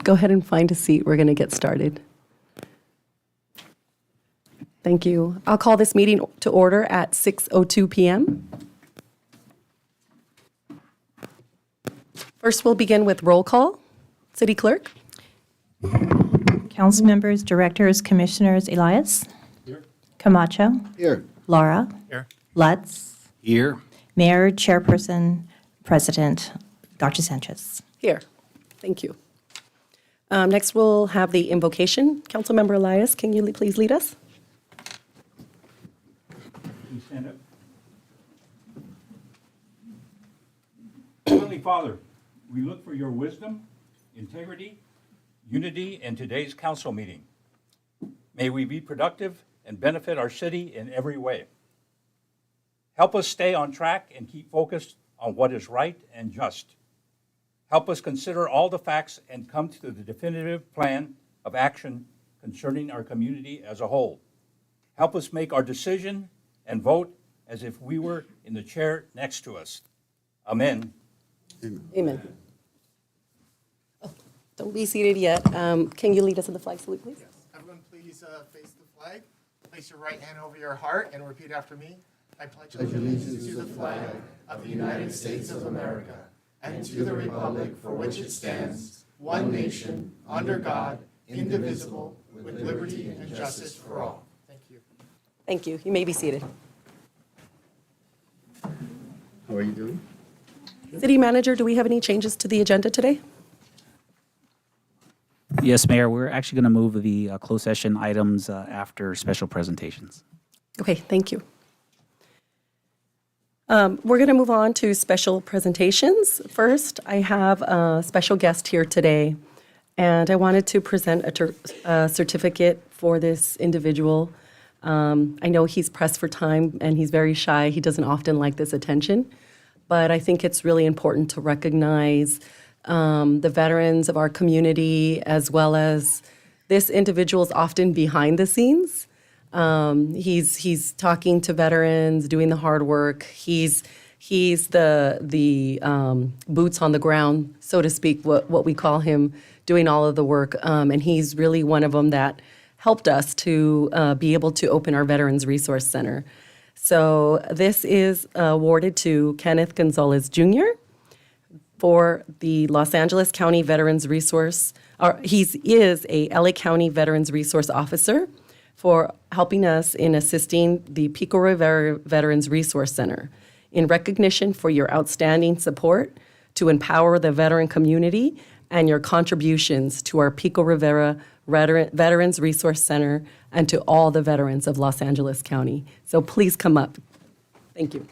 go ahead and find a seat. We're going to get started. Thank you. I'll call this meeting to order at 6:02 p.m. First, we'll begin with roll call. City Clerk. Council members, directors, commissioners, Elias. Here. Camacho. Here. Laura. Here. Lutz. Here. Mayor, Chairperson, President, Dr. Sanchez. Here. Thank you. Next, we'll have the invocation. Councilmember Elias, can you please lead us? Please stand up. Heavenly Father, we look for your wisdom, integrity, unity in today's council meeting. May we be productive and benefit our city in every way. Help us stay on track and keep focused on what is right and just. Help us consider all the facts and come to the definitive plan of action concerning our community as a whole. Help us make our decision and vote as if we were in the chair next to us. Amen. Amen. Oh, don't be seated yet. Can you lead us in the flag salute, please? Yes. Everyone please face the flag. Place your right hand over your heart and repeat after me. I pledge allegiance to the flag of the United States of America and to the republic for which it stands, one nation, under God, indivisible, with liberty and justice for all. Thank you. Thank you. You may be seated. How are you doing? City Manager, do we have any changes to the agenda today? Yes, Mayor, we're actually going to move the closed session items after special presentations. Okay, thank you. We're going to move on to special presentations. First, I have a special guest here today, and I wanted to present a certificate for this individual. I know he's pressed for time, and he's very shy. He doesn't often like this attention, but I think it's really important to recognize the veterans of our community, as well as this individual is often behind the scenes. He's talking to veterans, doing the hard work. He's the boots on the ground, so to speak, what we call him, doing all of the work. And he's really one of them that helped us to be able to open our Veterans Resource Center. So this is awarded to Kenneth Gonzalez Jr. for the Los Angeles County Veterans Resource. He is a LA County Veterans Resource Officer for helping us in assisting the Pico Rivera Veterans Resource Center in recognition for your outstanding support to empower the veteran community and your contributions to our Pico Rivera Veterans Resource Center and to all the veterans of Los Angeles County. So please come up. Thank you.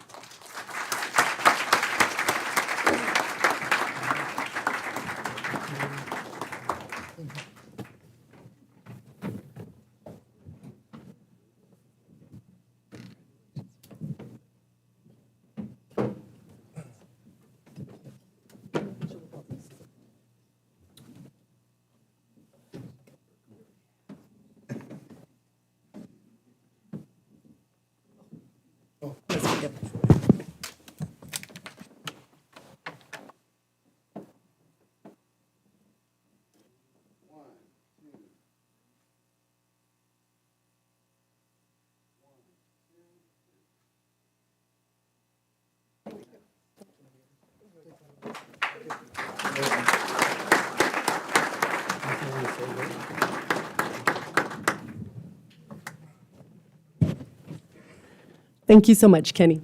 Thank you so much, Kenny.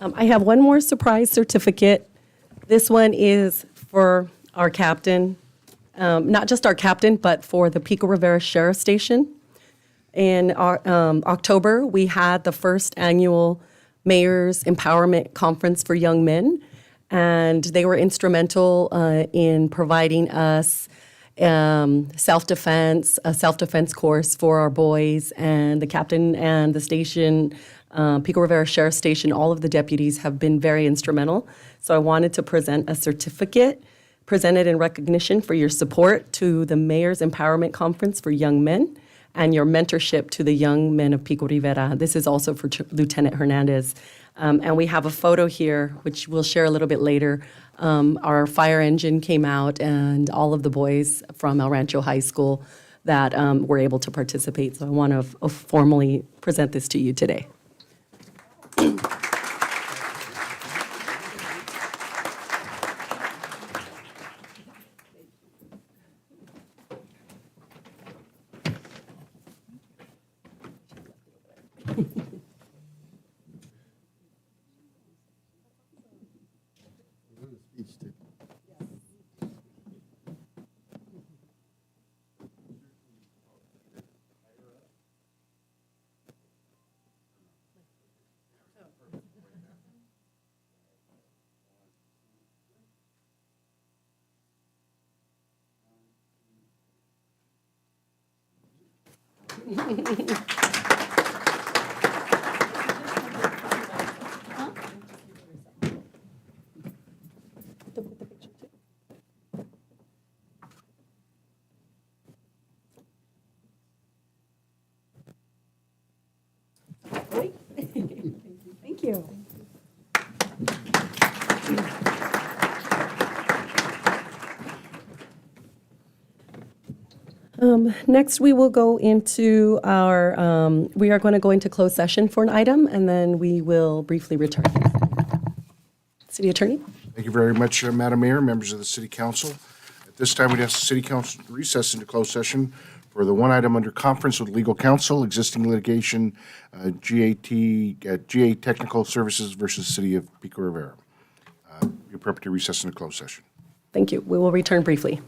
I have one more surprise certificate. This one is for our captain, not just our captain, but for the Pico Rivera Sheriff Station. In October, we had the first annual Mayor's Empowerment Conference for Young Men, and they were instrumental in providing us self-defense, a self-defense course for our boys, and the captain and the station, Pico Rivera Sheriff Station, all of the deputies have been very instrumental. So I wanted to present a certificate presented in recognition for your support to the Mayor's Empowerment Conference for Young Men and your mentorship to the young men of Pico Rivera. This is also for Lieutenant Hernandez. And we have a photo here, which we'll share a little bit later. Our fire engine came out, and all of the boys from El Rancho High School that were able to participate. So I want to formally present this to you today. Speech too. Thank you. Next, we will go into we are going to go into closed session for an item, and then we will briefly return. City Attorney? Thank you very much, Madam Mayor, members of the City Council. At this time, we'd ask the City Council to recess into closed session for the one item under conference with legal counsel, existing litigation, GA Technical Services versus City of Pico Rivera. Be appropriate to recess into closed session. Thank you. We will return briefly.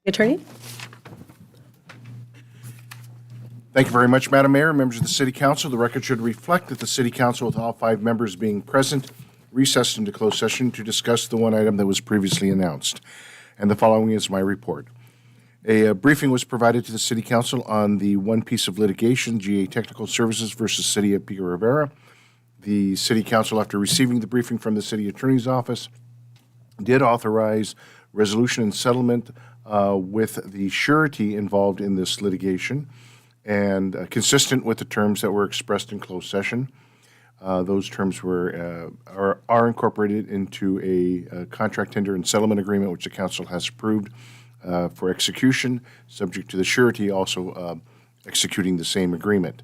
Attorney? Thank you very much, Madam Mayor, members of the City Council. The record should reflect that the City Council, with all 5 members being present, recessed into closed session to discuss the one item that was previously announced. And the following is my report. A briefing was provided to the City Council on the one piece of litigation, GA Technical Services versus City of Pico Rivera. The City Council, after receiving the briefing from the City Attorney's Office, did authorize resolution and settlement with the surety involved in this litigation, and consistent with the terms that were expressed in closed session. Those terms are incorporated into a contract tender and settlement agreement, which the council has approved for execution, subject to the surety also executing the same agreement.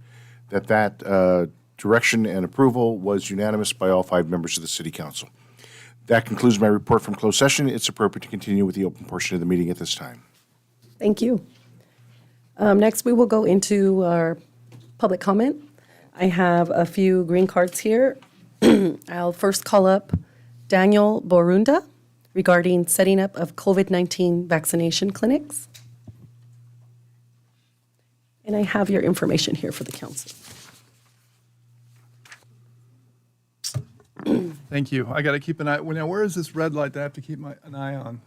That direction and approval was unanimous by all 5 members of the City Council. That concludes my report from closed session. It's appropriate to continue with the open portion of the meeting at this time. Thank you. Next, we will go into our public comment. I have a few green cards here. I'll first call up Daniel Borunda regarding setting up of COVID-19 vaccination clinics. And I have your information here for the council. Thank you. I got to keep an eye. Now, where is this red light that I have to keep an eye on?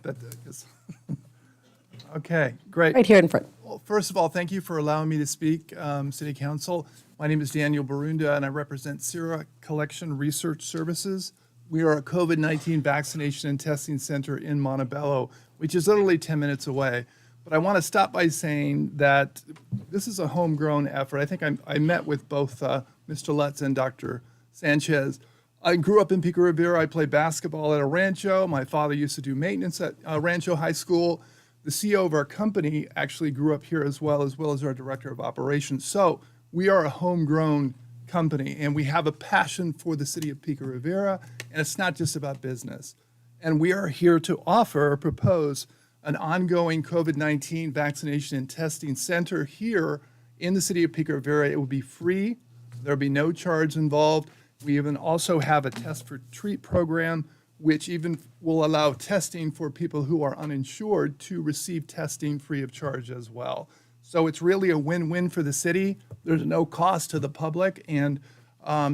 Okay, great. Right here in front. Well, first of all, thank you for allowing me to speak, City Council. My name is Daniel Borunda, and I represent Sera Collection Research Services. We are a COVID-19 vaccination and testing center in Montebello, which is literally 10 minutes away. But I want to stop by saying that this is a homegrown effort. I think I met with both Mr. Lutz and Dr. Sanchez. I grew up in Pico Rivera. I played basketball at a rancho. My father used to do maintenance at Rancho High School. The CEO of our company actually grew up here as well as our director of operations. So we are a homegrown company, and we have a passion for the city of Pico Rivera, and it's not just about business. And we are here to offer or propose an ongoing COVID-19 vaccination and testing center here in the city of Pico Rivera. It will be free. There will be no charge involved. We even also have a test for treat program, which even will allow testing for people who are uninsured to receive testing free of charge as well. So it's really a win-win for the city. There's no cost to the public, and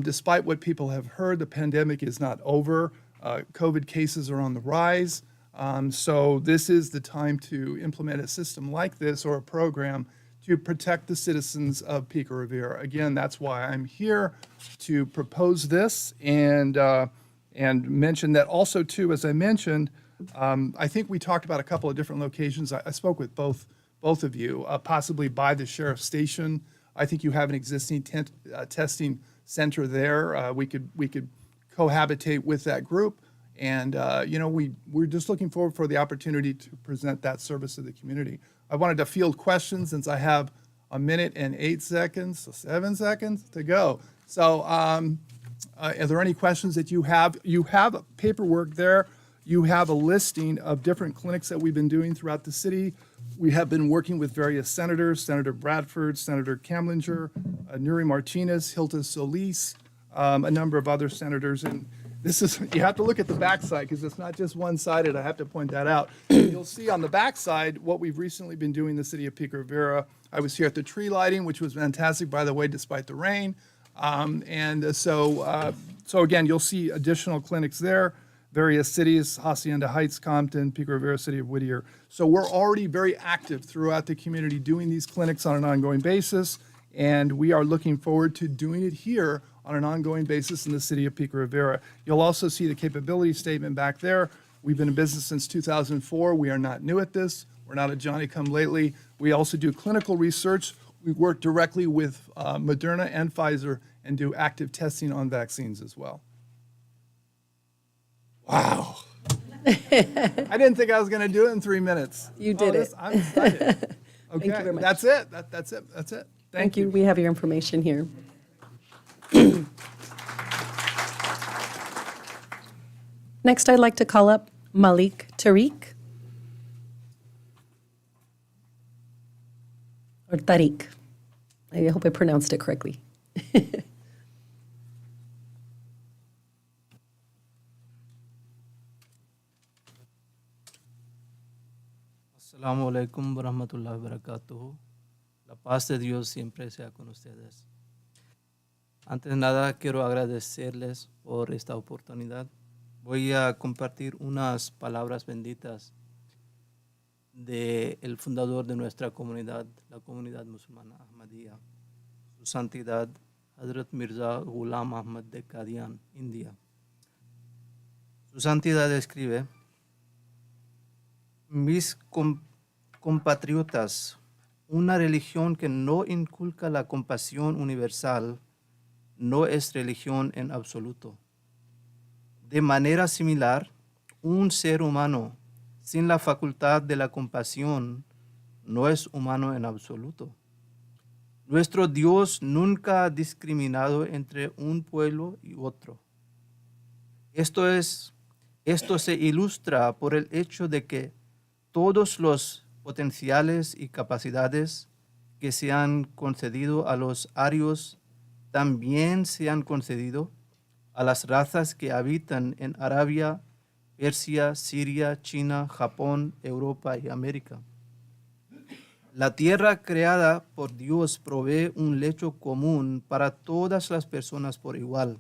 despite what people have heard, the pandemic is not over. COVID cases are on the rise. So this is the time to implement a system like this or a program to protect the citizens of Pico Rivera. Again, that's why I'm here to propose this and mention that also too, as I mentioned, I think we talked about a couple of different locations. I spoke with both of you, possibly by the sheriff's station. I think you have an existing testing center there. We could cohabitate with that group, and we're just looking forward for the opportunity to present that service to the community. I wanted to field questions since I have 1 minute and 8 seconds, so 7 seconds to go. So are there any questions that you have? You have paperwork there. You have a listing of different clinics that we've been doing throughout the city. We have been working with various senators, Senator Bradford, Senator Kamlinger, Nuri Martinez, Hilda Solis, a number of other senators. And this is, you have to look at the backside because it's not just one-sided. I have to point that out. You'll see on the backside what we've recently been doing in the city of Pico Rivera. I was here at the tree lighting, which was fantastic, by the way, despite the rain. So again, you'll see additional clinics there, various cities, Hacienda Heights, Compton, Pico Rivera, City of Whittier. So we're already very active throughout the community doing these clinics on an ongoing basis, and we are looking forward to doing it here on an ongoing basis in the city of Pico Rivera. You'll also see the capability statement back there. We've been in business since 2004. We are not new at this. We're not a Johnny-come-lately. We also do clinical research. We work directly with Moderna and Pfizer and do active testing on vaccines as well. Wow. I didn't think I was going to do it in 3 minutes. You did it. I'm excited. Okay, you very much. That's it. That's it. Thank you. We have your information here. Next, I'd like to call up Malik Tariq. Or Tariq. I hope I pronounced it correctly. Assalamu alaikum wa rahmatullahi wa barakatuhu. La paz de Dios siempre sea con ustedes. Antes de nada, quiero agradecerles por esta oportunidad. Voy a compartir unas palabras benditas del fundador de nuestra comunidad, la comunidad musulmana Ahmadiyya, su santidad Hazrat Mirza Ghulam Ahmad de Qadian, India. Su santidad escribe: mis compatriotas, una religión que no inculca la compasión universal no es religión en absoluto. De manera similar, un ser humano sin la facultad de la compasión no es humano en absoluto. Nuestro Dios nunca ha discriminado entre un pueblo y otro. Esto se ilustra por el hecho de que todos los potenciales y capacidades que se han concedido a los arios también se han concedido a las razas que habitan en Arabia, Persia, Siria, China, Japón, Europa y América. La tierra creada por Dios provee un lecho común para todas las personas por igual,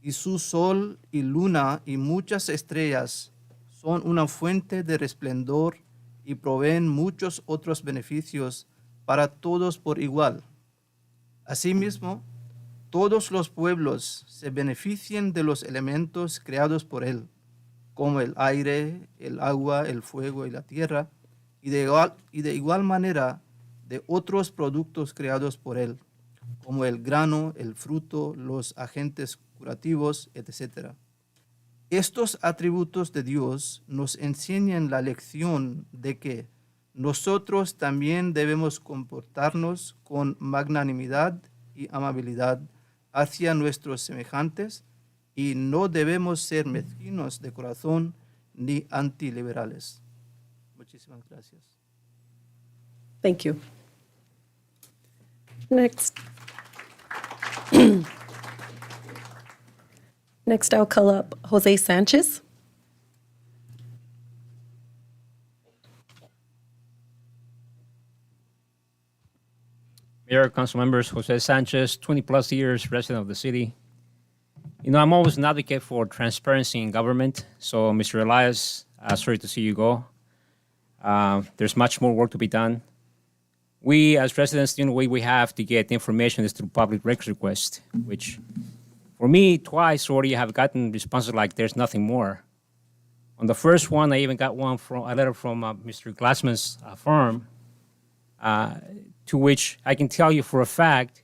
y su sol y luna y muchas estrellas son una fuente de resplendor y proveen muchos otros beneficios para todos por igual. Asimismo, todos los pueblos se benefician de los elementos creados por Él, como el aire, el agua, el fuego y la tierra, y de igual manera de otros productos creados por Él, como el grano, el fruto, los agentes curativos, etc. Estos atributos de Dios nos enseñan la lección de que nosotros también debemos comportarnos con magnanimidad y amabilidad hacia nuestros semejantes y no debemos ser mezquinos de corazón ni antiliberales. Muchísimas gracias. Thank you. Next. Next, I'll call up Jose Sanchez. Mayor, council members, Jose Sanchez, 20 plus years resident of the city. You know, I'm always an advocate for transparency in government. So, Mr. Elias, sorry to see you go. There's much more work to be done. We, as residents, the only way we have to get information is through public records request, which for me, twice already have gotten responses like there's nothing more. On the first one, I even got a letter from Mr. Glassman's firm, to which I can tell you for a fact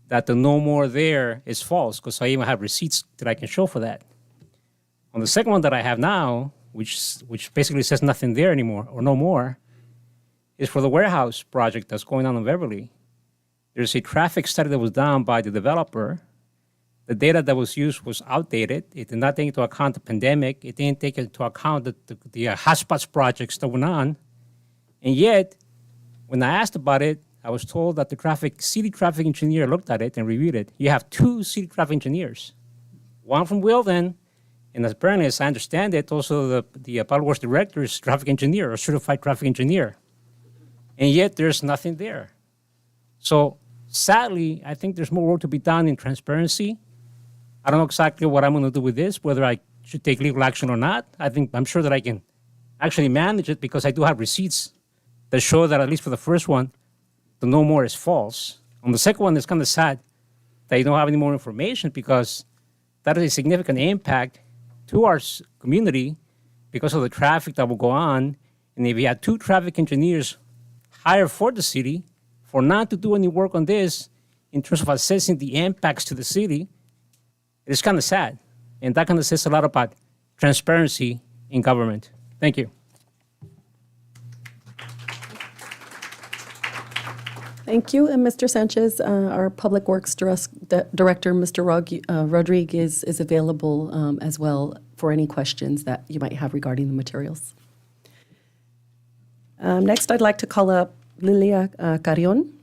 that the no more there is false, because I even have receipts that I can show for that. On the second one that I have now, which basically says nothing there anymore or no more, is for the warehouse project that's going on in Beverly. There's a traffic study that was done by the developer. The data that was used was outdated. It did not take into account the pandemic. It didn't take into account the hotspots projects that went on. And yet, when I asked about it, I was told that the city traffic engineer looked at it and reviewed it. You have two city traffic engineers, one from Wilden, and apparently, as I understand it, also the public works director is traffic engineer or certified traffic engineer. And yet, there's nothing there. So, sadly, I think there's more work to be done in transparency. I don't know exactly what I'm going to do with this, whether I should take legal action or not. I'm sure that I can actually manage it because I do have receipts that show that at least for the first one, the no more is false. On the second one, it's kind of sad that you don't have any more information because that is a significant impact to our community because of the traffic that will go on. And if you had two traffic engineers hired for the city for not to do any work on this in terms of assessing the impacts to the city, it's kind of sad. And that kind of says a lot about transparency in government. Thank you. Thank you. And Mr. Sanchez, our Public Works Director, Mr. Rodriguez, is available as well for any questions that you might have regarding the materials. Next, I'd like to call up Lilia Carrion.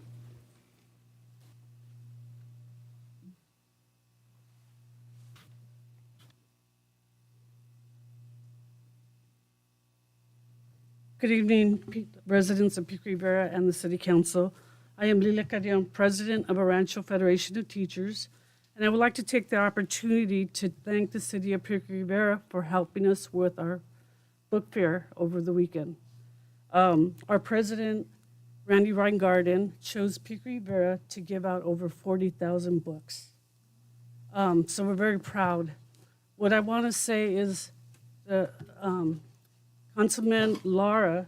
Good evening, residents of Pico Rivera and the City Council. I am Lila Carrion, President of Arancho Federation of Teachers, and I would like to take the opportunity to thank the City of Pico Rivera for helping us with our book fair over the weekend. Our President, Randy Reingarten, chose Pico Rivera to give out over 40,000 books. So we're very proud. What I want to say is the Councilman Lara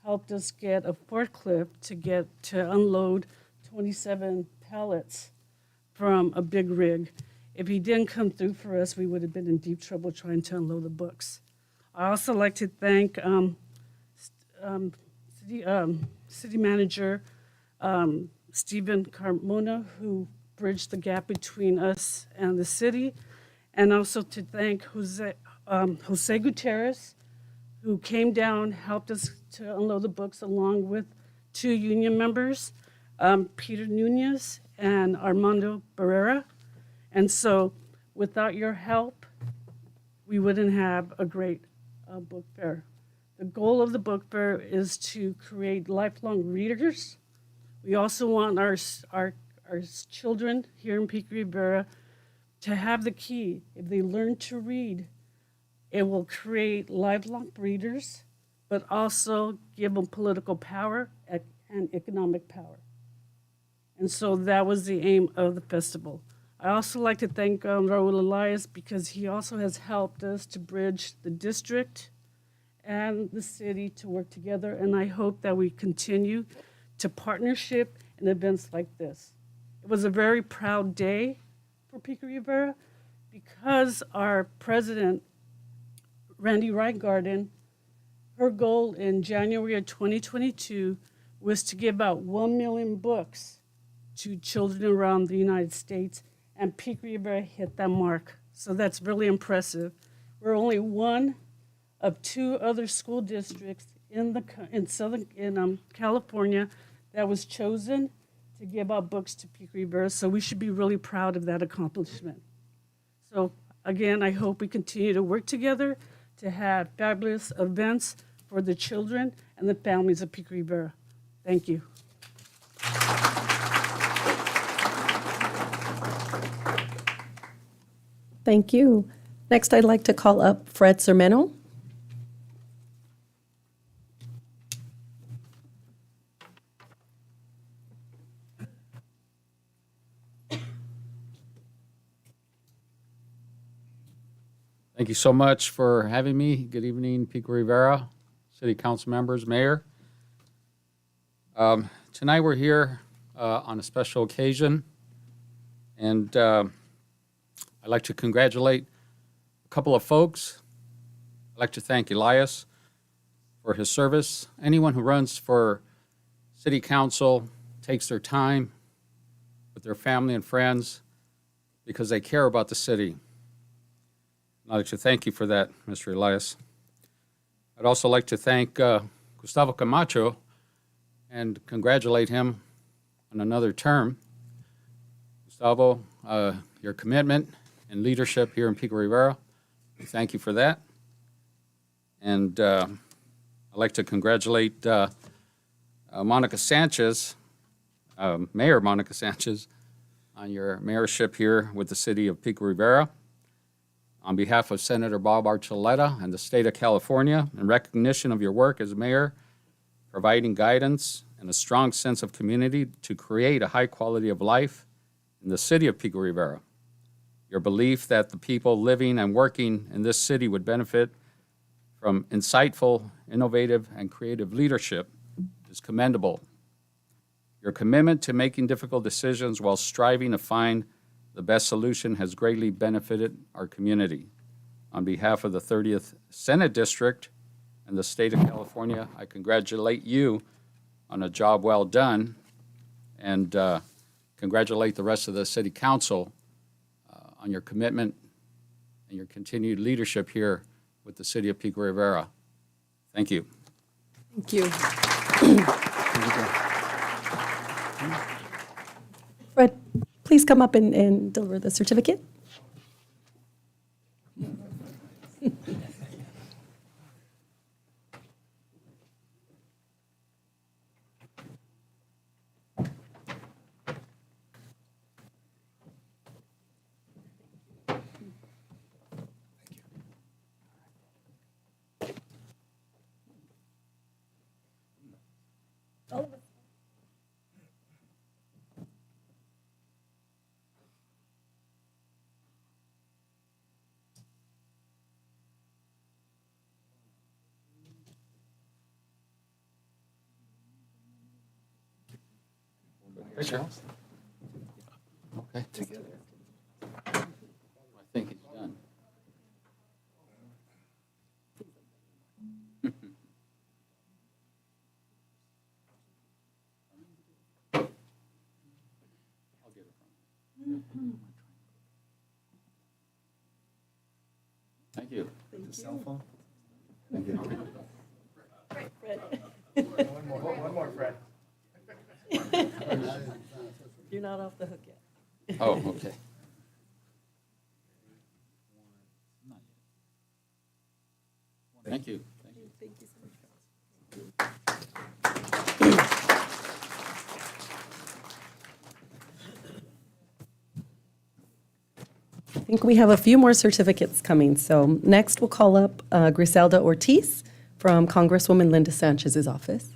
helped us get a forklift to unload 27 pallets from a big rig. If he didn't come through for us, we would have been in deep trouble trying to unload the books. I also like to thank City Manager Stephen Carmona, who bridged the gap between us and the city, and also to thank Jose Gutierrez, who came down, helped us to unload the books along with 2 union members, Peter Nunez and Armando Barrera. And so without your help, we wouldn't have a great book fair. The goal of the book fair is to create lifelong readers. We also want our children here in Pico Rivera to have the key. If they learn to read, it will create lifelong readers, but also give them political power and economic power. And so that was the aim of the festival. I also like to thank Raul Elias because he also has helped us to bridge the district and the city to work together. And I hope that we continue to partnership in events like this. It was a very proud day for Pico Rivera because our president, Randy Reingarten, her goal in January of 2022 was to give out 1 million books to children around the United States, and Pico Rivera hit that mark. So that's really impressive. We're only one of 2 other school districts in California that was chosen to give out books to Pico Rivera. So we should be really proud of that accomplishment. So again, I hope we continue to work together to have fabulous events for the children and the families of Pico Rivera. Thank you. Thank you. Next, I'd like to call up Fred Sermeno. Thank you so much for having me. Good evening, Pico Rivera, City Council members, Mayor. Tonight we're here on a special occasion, and I'd like to congratulate a couple of folks. I'd like to thank Elias for his service. Anyone who runs for City Council takes their time with their family and friends because they care about the city. I'd like to thank you for that, Mr. Elias. I'd also like to thank Gustavo Camacho and congratulate him on another term. Gustavo, your commitment and leadership here in Pico Rivera, we thank you for that. And I'd like to congratulate Monica Sanchez, Mayor Monica Sanchez, on your mayorship here with the city of Pico Rivera. On behalf of Senator Bob Archuleta and the state of California, in recognition of your work as mayor, providing guidance and a strong sense of community to create a high quality of life in the city of Pico Rivera. Your belief that the people living and working in this city would benefit from insightful, innovative, and creative leadership is commendable. Your commitment to making difficult decisions while striving to find the best solution has greatly benefited our community. On behalf of the 30th Senate District and the state of California, I congratulate you on a job well done and congratulate the rest of the City Council on your commitment and your continued leadership here with the city of Pico Rivera. Thank you. Thank you. Fred, please come up and deliver the certificate. Picture? Okay. I think it's done. I'll get it from you. Thank you. Cell phone? One more, Fred. You're not off the hook yet. Oh, okay. Thank you. Thank you. Thank you so much. I think we have a few more certificates coming. So next we'll call up Griselda Ortiz from Congresswoman Linda Sanchez's office.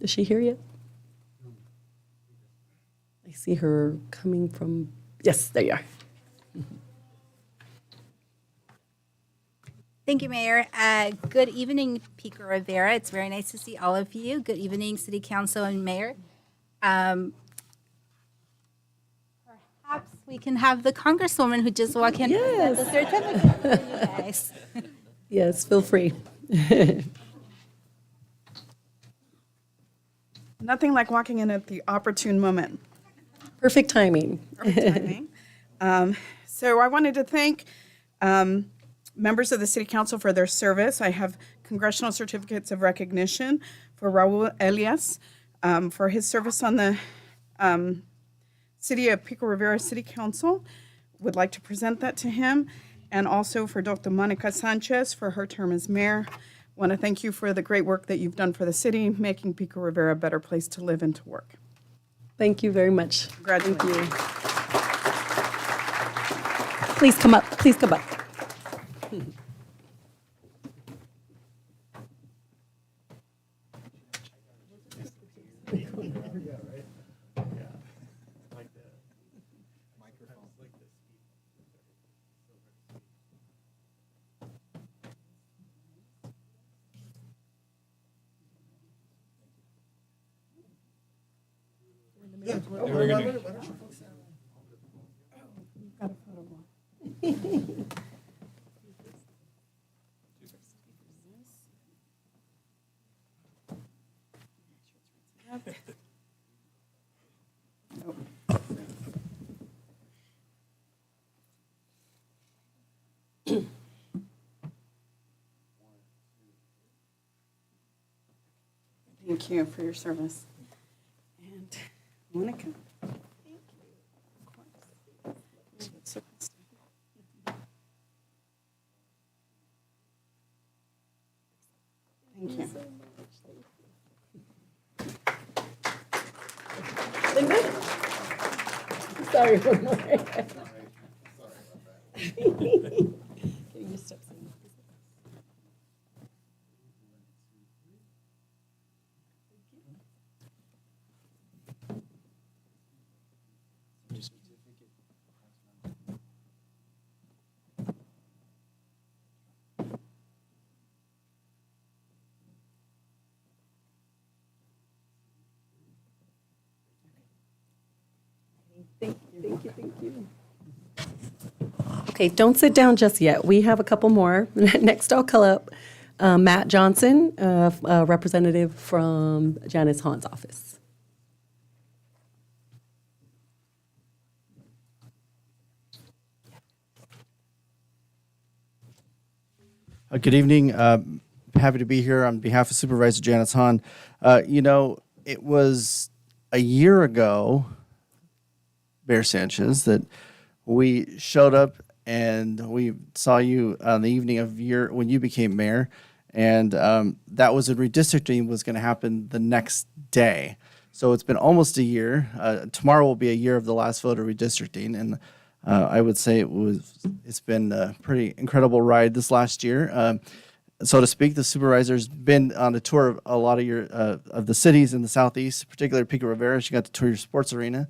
Is she here yet? I see her coming from, yes, there you are. Thank you, Mayor. Good evening, Pico Rivera. It's very nice to see all of you. Good evening, City Council and Mayor. Perhaps we can have the Congresswoman who just walked in present the certificate for you guys. Yes, feel free. Nothing like walking in at the opportune moment. Perfect timing. Perfect timing. So I wanted to thank members of the City Council for their service. I have congressional certificates of recognition for Raul Elias for his service on the City of Pico Rivera City Council. Would like to present that to him. And also for Dr. Monica Sanchez for her term as mayor. Want to thank you for the great work that you've done for the city, making Pico Rivera a better place to live and to work. Thank you very much. Congratulations. Thank you. Please come up. Please come up. Thank you for your service. And Monica? Thank you. Of course. Thank you. Sorry, one more. Getting your steps in. Thank you. Okay, don't sit down just yet. We have a couple more. Next, I'll call up Matt Johnson, a representative from Janice Hahn's office. Good evening. Happy to be here on behalf of Supervisor Janice Hahn. It was a year ago, Mayor Sanchez, that we showed up and we saw you on the evening of when you became mayor, and that was a redistricting was going to happen the next day. So it's been almost a year. Tomorrow will be a year of the last vote of redistricting, and I would say it's been a pretty incredible ride this last year. So to speak, the supervisor's been on a tour of a lot of the cities in the southeast, particularly Pico Rivera. She got to tour your sports arena,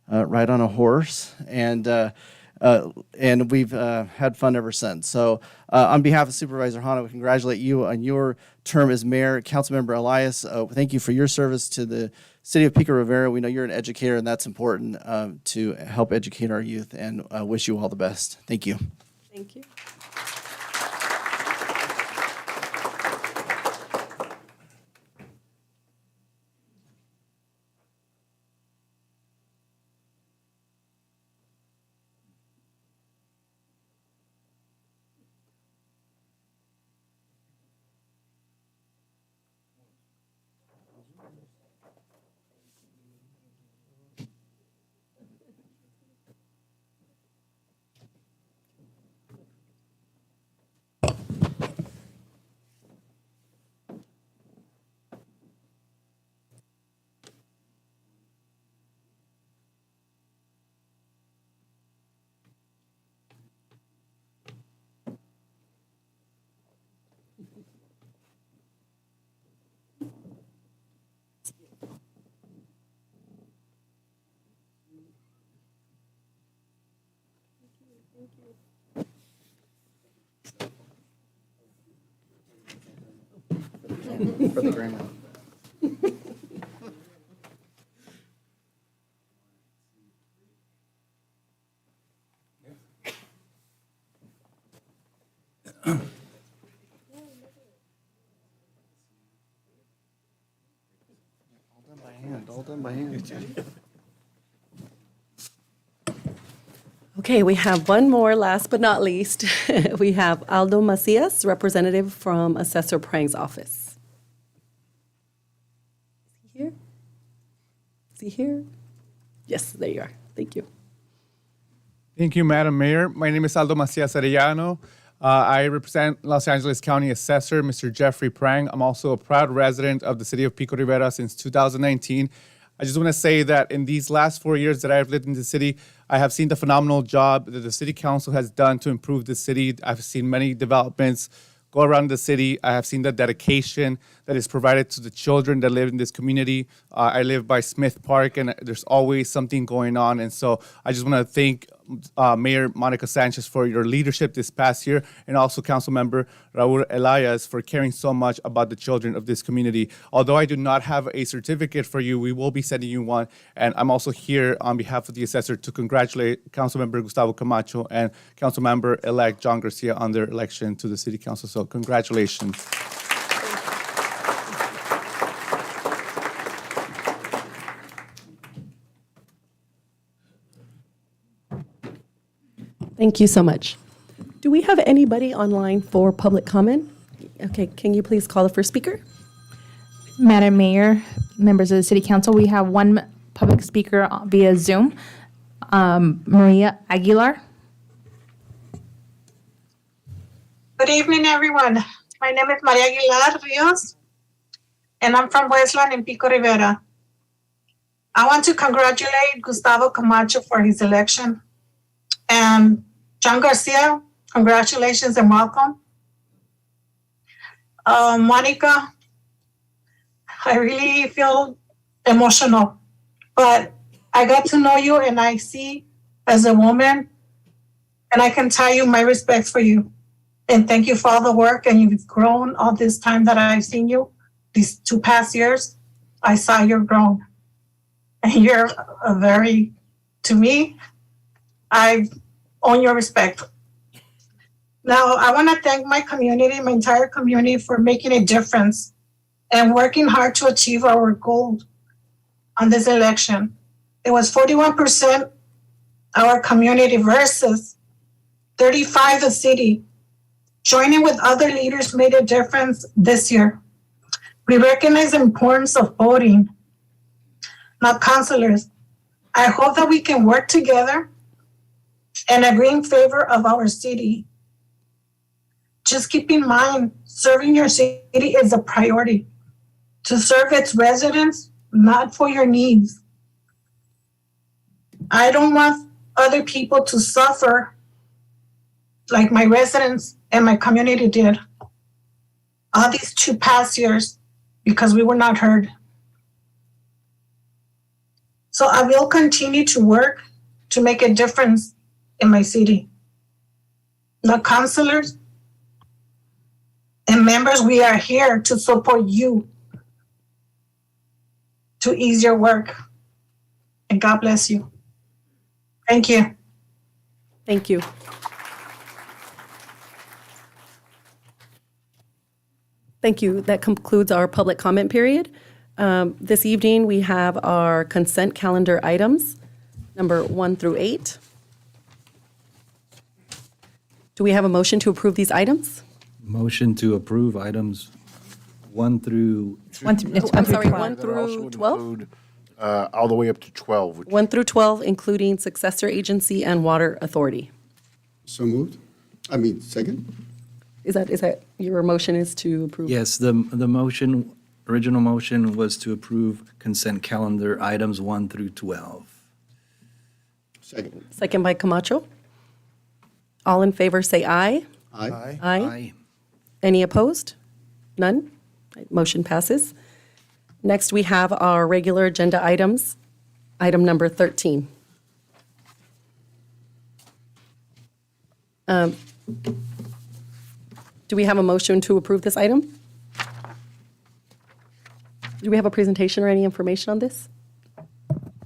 ride on a horse, and and we've had fun ever since. So on behalf of Supervisor Hana, we congratulate you on your term as mayor. Councilmember Elias, thank you for your service to the city of Pico Rivera. We know you're an educator, and that's important to help educate our youth, and wish you all the best. Thank you. Thank you. For the grandma. All done by hand. Okay, we have one more, last but not least. We have Aldo Macias, representative from Assessor Prang's office. Is he here? Is he here? Yes, there you are. Thank you. Thank you, Madam Mayor. My name is Aldo Macias Arellano. I represent Los Angeles County Assessor, Mr. Jeffrey Prang. I'm also a proud resident of the city of Pico Rivera since 2019. I just want to say that in these last 4 years that I've lived in the city, I have seen the phenomenal job that the city council has done to improve the city. I've seen many developments go around the city. I have seen the dedication that is provided to the children that live in this community. I live by Smith Park, and there's always something going on. And so I just want to thank Mayor Monica Sanchez for your leadership this past year, and also Councilmember Raul Elias for caring so much about the children of this community. Although I do not have a certificate for you, we will be sending you one. And I'm also here on behalf of the assessor to congratulate Councilmember Gustavo Camacho and Councilmember-elect John Garcia on their election to the City Council. So congratulations. Thank you so much. Do we have anybody online for public comment? Okay, can you please call the first speaker? Madam Mayor, members of the City Council, we have one public speaker via Zoom, Maria Aguilar. Good evening, everyone. My name is Maria Aguilar Rios, and I'm from Westland in Pico Rivera. I want to congratulate Gustavo Camacho for his election. And John Garcia, congratulations and welcome. Monica, I really feel emotional, but I got to know you and I see as a woman, and I can tell you my respect for you. And thank you for all the work, and you've grown all this time that I've seen you, these 2 past years. I saw you're grown. And you're a very, to me, I own your respect. Now, I want to thank my community, my entire community, for making a difference and working hard to achieve our goal on this election. It was 41% our community versus 35% the city. Joining with other leaders made a difference this year. We recognize the importance of voting, not councilors. I hope that we can work together and agree in favor of our city. Just keep in mind, serving your city is a priority. To serve its residents, not for your needs. I don't want other people to suffer like my residents and my community did all these 2 past years because we were not heard. So I will continue to work to make a difference in my city. The counselors and members, we are here to support you to ease your work. And God bless you. Thank you. Thank you. Thank you. That concludes our public comment period. This evening, we have our consent calendar items, number 1 through 8. Do we have a motion to approve these items? Motion to approve items 1 through, I'm sorry, 1 That also through would 12? include, all the way up to 12, which 1 through 12, including successor agency and water authority. So moved. Second? Is that your motion is to approve? yes, the motion, original motion was to approve consent calendar items 1 through 12. Second. Second by Camacho. All in favor, say aye. Aye. Aye. Any opposed? None? Motion passes. Next, we have our regular agenda items. Item number 13. Do we have a motion to approve this item? Do we have a presentation or any information on this?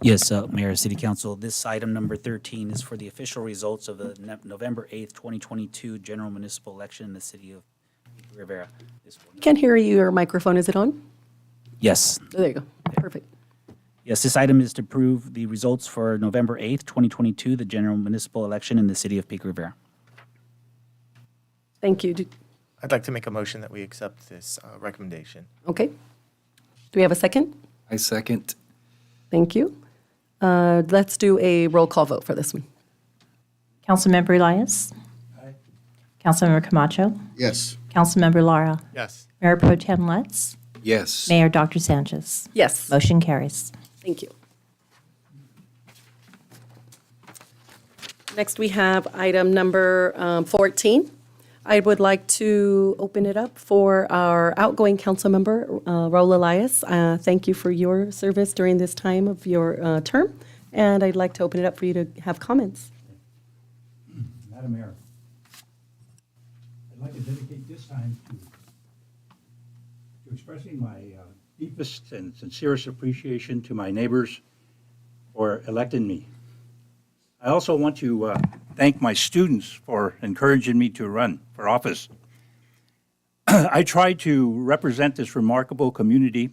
Yes, Mayor, City Council, this item number 13 is for the official results of the November 8th, 2022 general municipal election in the city of Pico Rivera. Can't hear you. Your microphone, is it on? Yes. There you go. Perfect. Yes, this item is to approve the results for November 8th, 2022, the general municipal election in the city of Pico Rivera. Thank you. I'd like to make a motion that we accept this recommendation. Okay. Do we have a second? I second. Thank you. Let's do a roll call vote for this one. Councilmember Elias? Aye. Councilmember Camacho? Yes. Councilmember Lara? Yes. Mayor Pro Tem Letts? Yes. Mayor Dr. Sanchez? Yes. Motion carries. Thank you. Next, we have item number 14. I would like to open it up for our outgoing council member, Raul Elias. Thank you for your service during this time of your term, and I'd like to open it up for you to have comments. Madam Mayor, I'd like to dedicate this time to expressing my deepest and sincerest appreciation to my neighbors for electing me. I also want to thank my students for encouraging me to run for office. I try to represent this remarkable community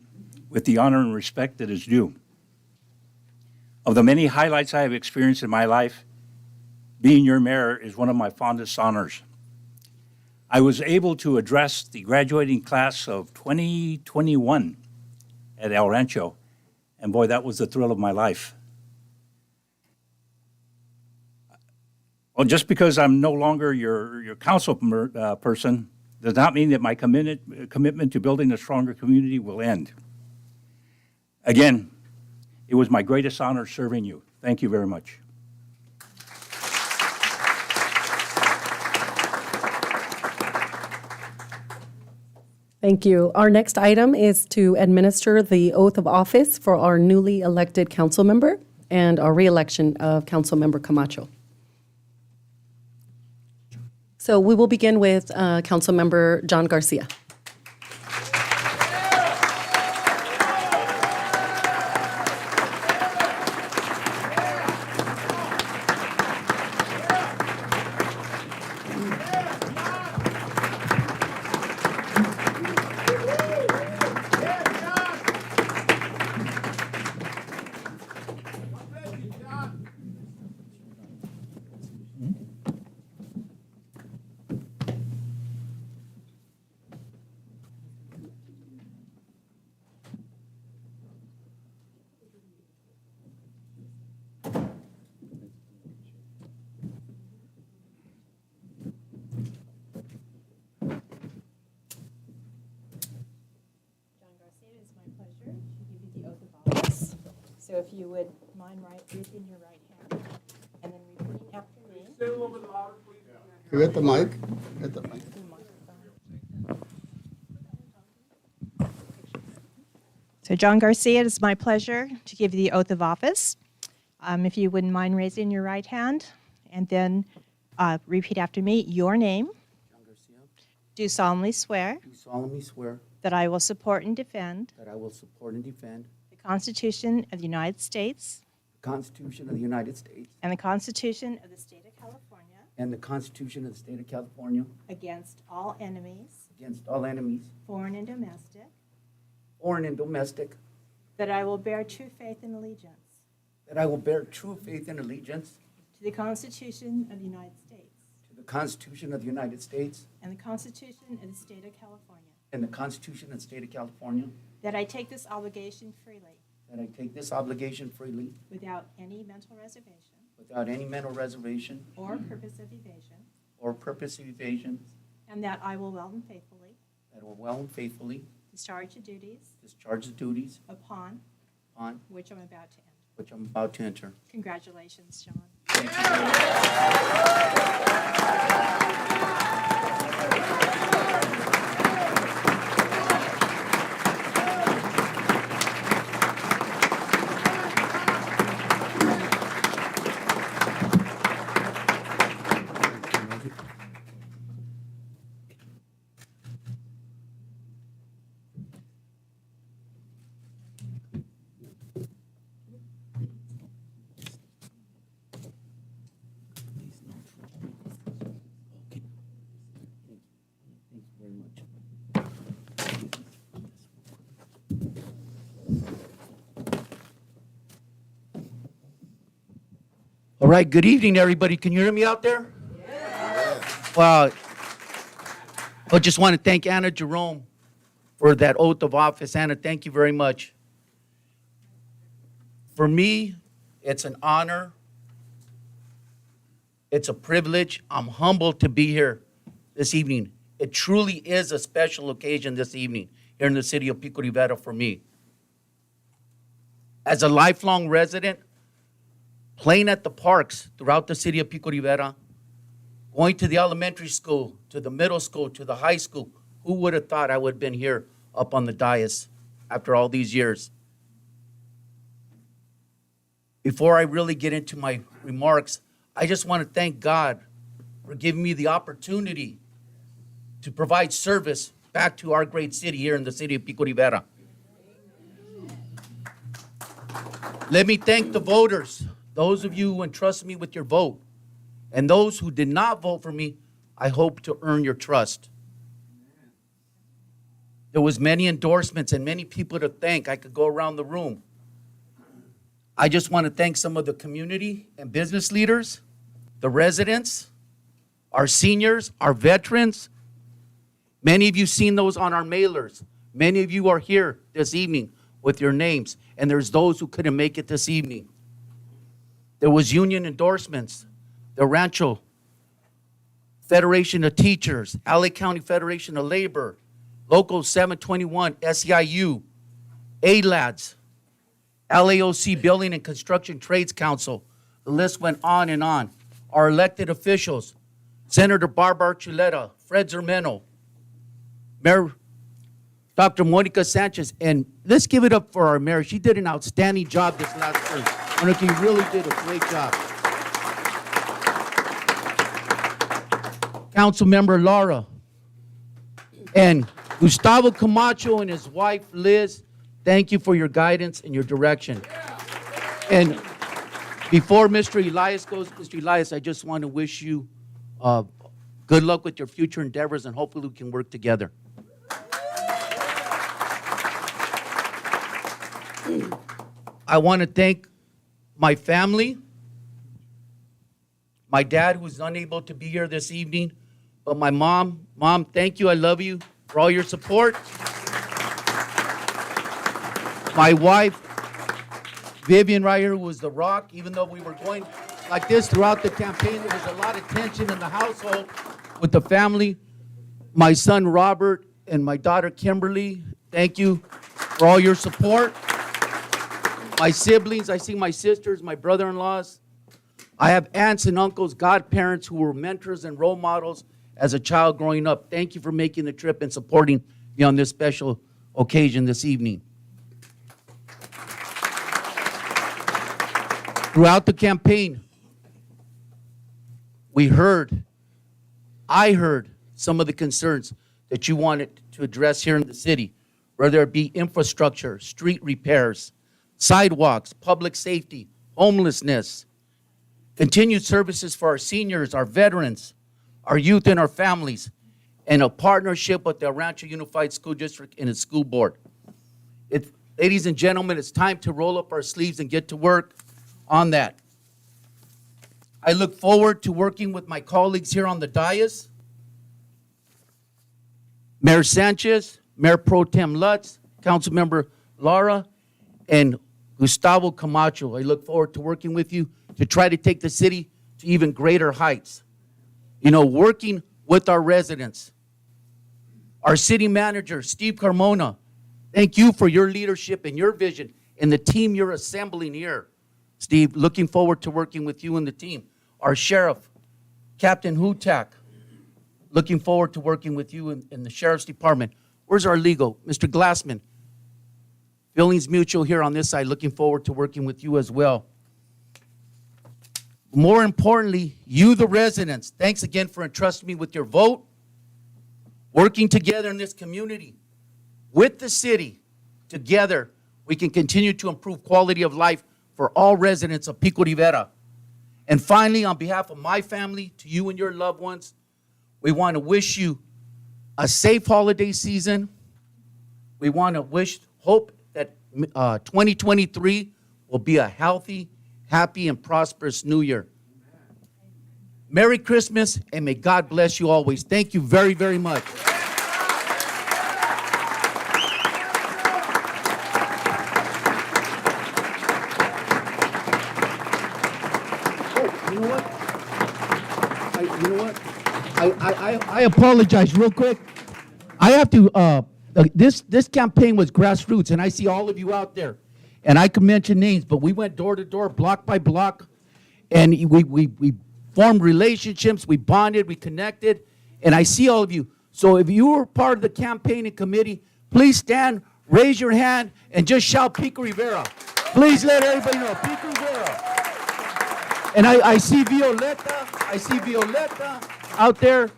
with the honor and respect that is due. Of the many highlights I have experienced in my life, being your mayor is one of my fondest honors. I was able to address the graduating class of 2021 at El Rancho, and boy, that was the thrill of my life. Well, just because I'm no longer your council person does not mean that my commitment to building a stronger community will end. Again, it was my greatest honor serving you. Thank you very much. Thank you. Our next item is to administer the oath of office for our newly elected council member and our reelection of council member Camacho. So we will begin with Councilmember John Garcia. So if you would mind raising your right hand and then repeating after me. You get the mic? Get the mic. So John Garcia, it is my pleasure to give you the oath of office. If you wouldn't mind raising your right hand And then repeat after me. Your name. Do solemnly swear Do solemnly swear that I will support and defend that I will support and defend the Constitution of the United States the Constitution of the United States and the Constitution of the State of California and the Constitution of the State of California against all enemies, against all enemies, foreign and domestic, foreign and domestic, that I will bear true faith and allegiance that I will bear true faith and allegiance to the Constitution of the United States to the Constitution of the United States and the Constitution of the State of California, and the Constitution of the State of California, that I take this obligation freely that I take this obligation freely without any mental reservation without any mental reservation or purpose of evasion, or purpose of evasion, and that I will well and faithfully that I will well and faithfully discharge the duties discharge the duties upon upon which I'm about to enter. which I'm about to enter. Congratulations, John. Thanks very much. All right, good evening, everybody. Can you hear me out there? Well, I just want to thank Anna Jerome for that oath of office. Anna, thank you very much. For me, it's an honor. It's a privilege. I'm humbled to be here this evening. It truly is a special occasion this evening here in the city of Pico Rivera for me. As a lifelong resident, playing at the parks throughout the city of Pico Rivera, going to the elementary school, to the middle school, to the high school, who would have thought I would have been here up on the dais after all these years? Before I really get into my remarks, I just want to thank God for giving me the opportunity to provide service back to our great city here in the city of Pico Rivera. Let me thank the voters, those of you who entrusted me with your vote, and those who did not vote for me. I hope to earn your trust. There was many endorsements and many people to thank. I could go around the room. I just want to thank some of the community and business leaders, the residents, our seniors, our veterans. Many of you seen those on our mailers. Many of you are here this evening with your names, and there's those who couldn't make it this evening. There was union endorsements, the Rancho Federation of Teachers, LA County Federation of Labor, Local 721, SEIU, ALADS, LAOC Building and Construction Trades Council. The list went on and on. Our elected officials, Senator Barbara Archuleta, Fred Zermeno, Mayor Dr. Monica Sanchez, and let's give it up for our mayor. She did an outstanding job this last term. Monica, you really did a great job. Councilmember Laura, and Gustavo Camacho and his wife Liz, thank you for your guidance and your direction. And before Mr. Elias goes, Mr. Elias, I just want to wish you good luck with your future endeavors, and hopefully we can work together. I want to thank my family, my dad, who's unable to be here this evening, but my mom. Mom, thank you. I love you for all your support. My wife, Vivian right here, who was the rock. Even though we were going like this throughout the campaign, there was a lot of tension in the household with the family. My son, Robert, and my daughter, Kimberly, thank you for all your support. My siblings, I see my sisters, my brother-in-laws. I have aunts and uncles, godparents who were mentors and role models as a child growing up. Thank you for making the trip and supporting me on this special occasion this evening. Throughout the campaign, I heard some of the concerns that you wanted to address here in the city, whether it be infrastructure, street repairs, sidewalks, public safety, homelessness, continued services for our seniors, our veterans, our youth, and our families, and a partnership with the Rancho Unified School District and its school board. Ladies and gentlemen, it's time to roll up our sleeves and get to work on that. I look forward to working with my colleagues here on the dais, Mayor Sanchez, Mayor Pro Tem Lutz, Councilmember Lara, and Gustavo Camacho. I look forward to working with you to try to take the city to even greater heights. You know, working with our residents. Our city manager, Steve Carmona, thank you for your leadership and your vision and the team you're assembling here. Steve, looking forward to working with you and the team. Our sheriff, Captain Hutak, looking forward to working with you in the sheriff's department. Where's our legal? Mr. Glassman, Feelings Mutual here on this side, looking forward to working with you as well. More importantly, you, the residents, thanks again for entrusting me with your vote. Working together in this community, with the city, together, we can continue to improve quality of life for all residents of Pico Rivera. And finally, on behalf of my family, to you and your loved ones, we want to wish you a safe holiday season. We want to hope that 2023 will be a healthy, happy, and prosperous new year. Merry Christmas, and may God bless you always. Thank you very, very much. You know what? I apologize real quick. I have to, this campaign was grassroots, and I see all of you out there. And I can mention names, but we went door to door, block by block, and we formed relationships, we bonded, we connected, and I see all of you. So if you were part of the campaigning committee, please stand, raise your hand, and just shout Pico Rivera. Please let everybody know, Pico Rivera. And I see Violeta out there.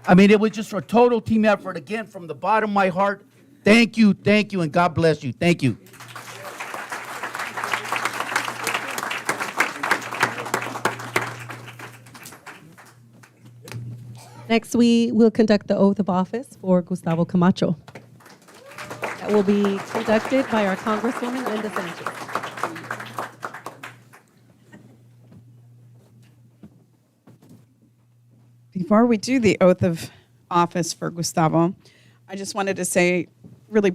I mean, it was just a total team effort. Again, from the bottom of my heart, thank you, and God bless you. Thank you. Next, we will conduct the oath of office for Gustavo Camacho. That will be conducted by our Congresswoman, Linda Sanchez. Before we do the oath of office for Gustavo, I just wanted to say really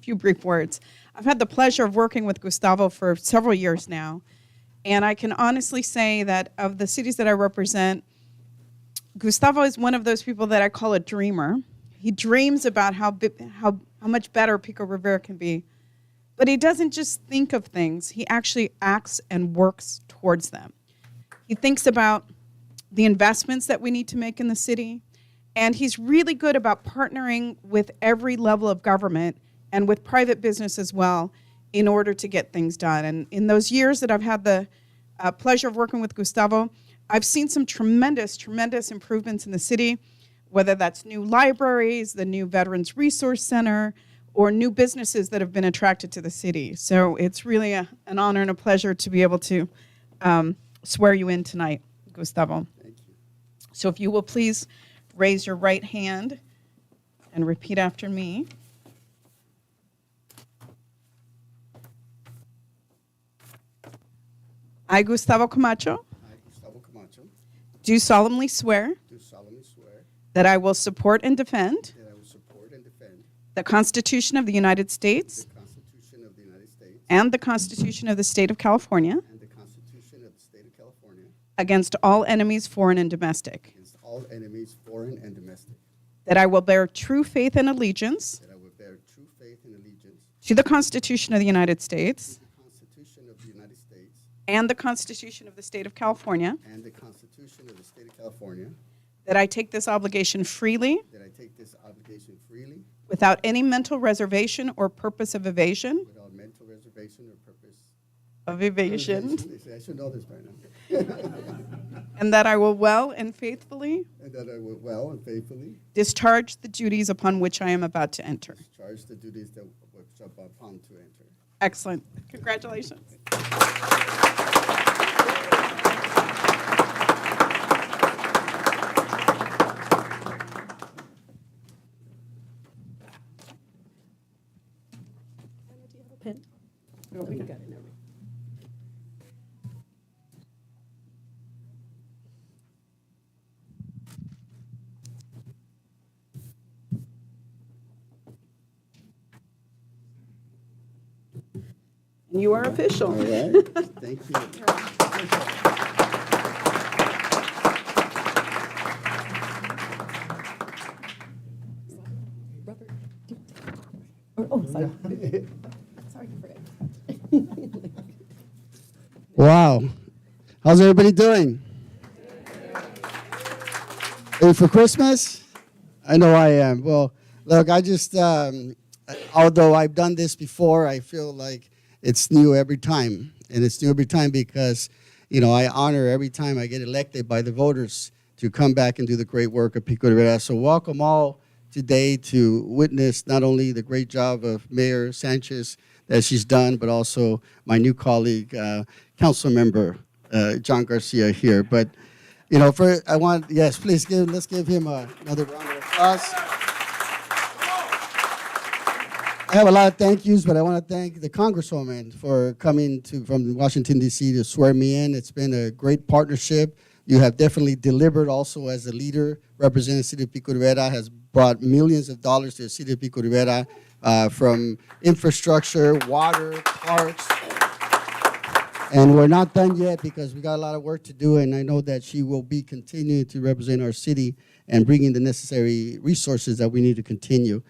few brief words. I've had the pleasure of working with Gustavo for several years now, and I can honestly say that of the cities that I represent, Gustavo is one of those people that I call a dreamer. He dreams about how much better Pico Rivera can be, but he doesn't just think of things. He actually acts and works towards them. He thinks about the investments that we need to make in the city, and he's really good about partnering with every level of government and with private business as well in order to get things done. And in those years that I've had the pleasure of working with Gustavo, I've seen some tremendous improvements in the city, whether that's new libraries, the new Veterans Resource Center, or new businesses that have been attracted to the city. So it's really an honor and a pleasure to be able to swear you in tonight, Gustavo. Thank you. So if you will please raise your right hand and repeat after me. I, Gustavo Camacho, do solemnly swear that I will support and defend the Constitution of the United States and the Constitution of the State of California against all enemies, foreign and domestic. That I will bear true faith and allegiance to the Constitution of the United States and the Constitution of the State of California. That I take this obligation freely. Without any mental reservation or purpose of evasion. of evasion, I should know this by now. and that I will well and faithfully And that I will well and faithfully discharge the duties upon which I am about to enter. discharge the duties that which I'm upon to enter. Excellent. Congratulations. Pen? No, we got it. Never mind. And you are official. All right. Thank you. Robert. Oh, sorry. Sorry, I forgot. Wow. How's everybody doing? Ready for Christmas? I know I am. Well, look, I just, although I've done this before, I feel like it's new every time. And it's new every time because, you know, I honor every time I get elected by the voters to come back and do the great work of Pico Rivera. So welcome all today to witness not only the great job of Mayor Sanchez that she's done, but also my new colleague, council member John Garcia here. But, you know, yes, please let's give him another round of applause. I have a lot of thank yous, but I want to thank the Congresswoman for coming from Washington, D.C. to swear me in. It's been a great partnership. You have definitely delivered also as a leader. Representing the city of Pico Rivera has brought millions of dollars to the city of Pico Rivera from infrastructure, water, parks. And we're not done yet because we got a lot of work to do, and I know that she will be continuing to represent our city and bringing the necessary resources that we need to continue.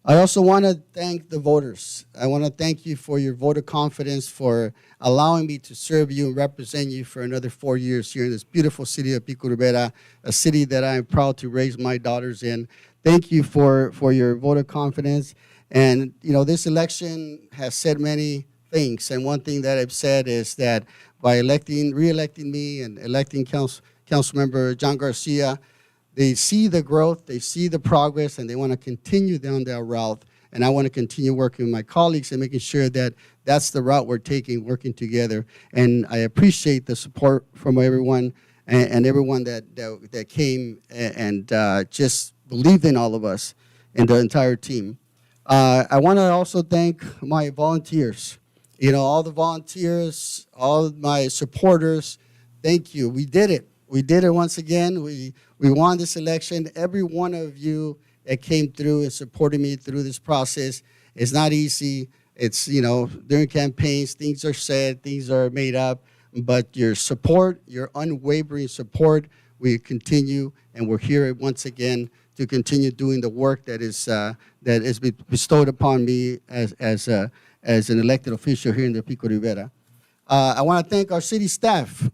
I also want to thank the voters. I want to thank you for your vote of confidence, for allowing me to serve you and represent you for another 4 years here in this beautiful city of Pico Rivera, a city that I am proud to raise my daughters in. Thank you for your vote of confidence. And, you know, this election has said many things. And one thing that I've said is that by re-electing me and electing Councilmember John Garcia, they see the growth, they see the progress, and they want to continue down that route. And I want to continue working with my colleagues and making sure that that's the route we're taking, working together. And I appreciate the support from everyone and everyone that came and just believed in all of us and the entire team. I want to also thank my volunteers. You know, all the volunteers, all my supporters, thank you. We did it. We did it once again. We won this election. Every one of you that came through and supported me through this process. It's not easy. It's, you know, during campaigns, things are said, things are made up, but your support, your unwavering support, we continue, and we're here once again to continue doing the work that is bestowed upon me as an elected official here in the Pico Rivera. I want to thank our city staff.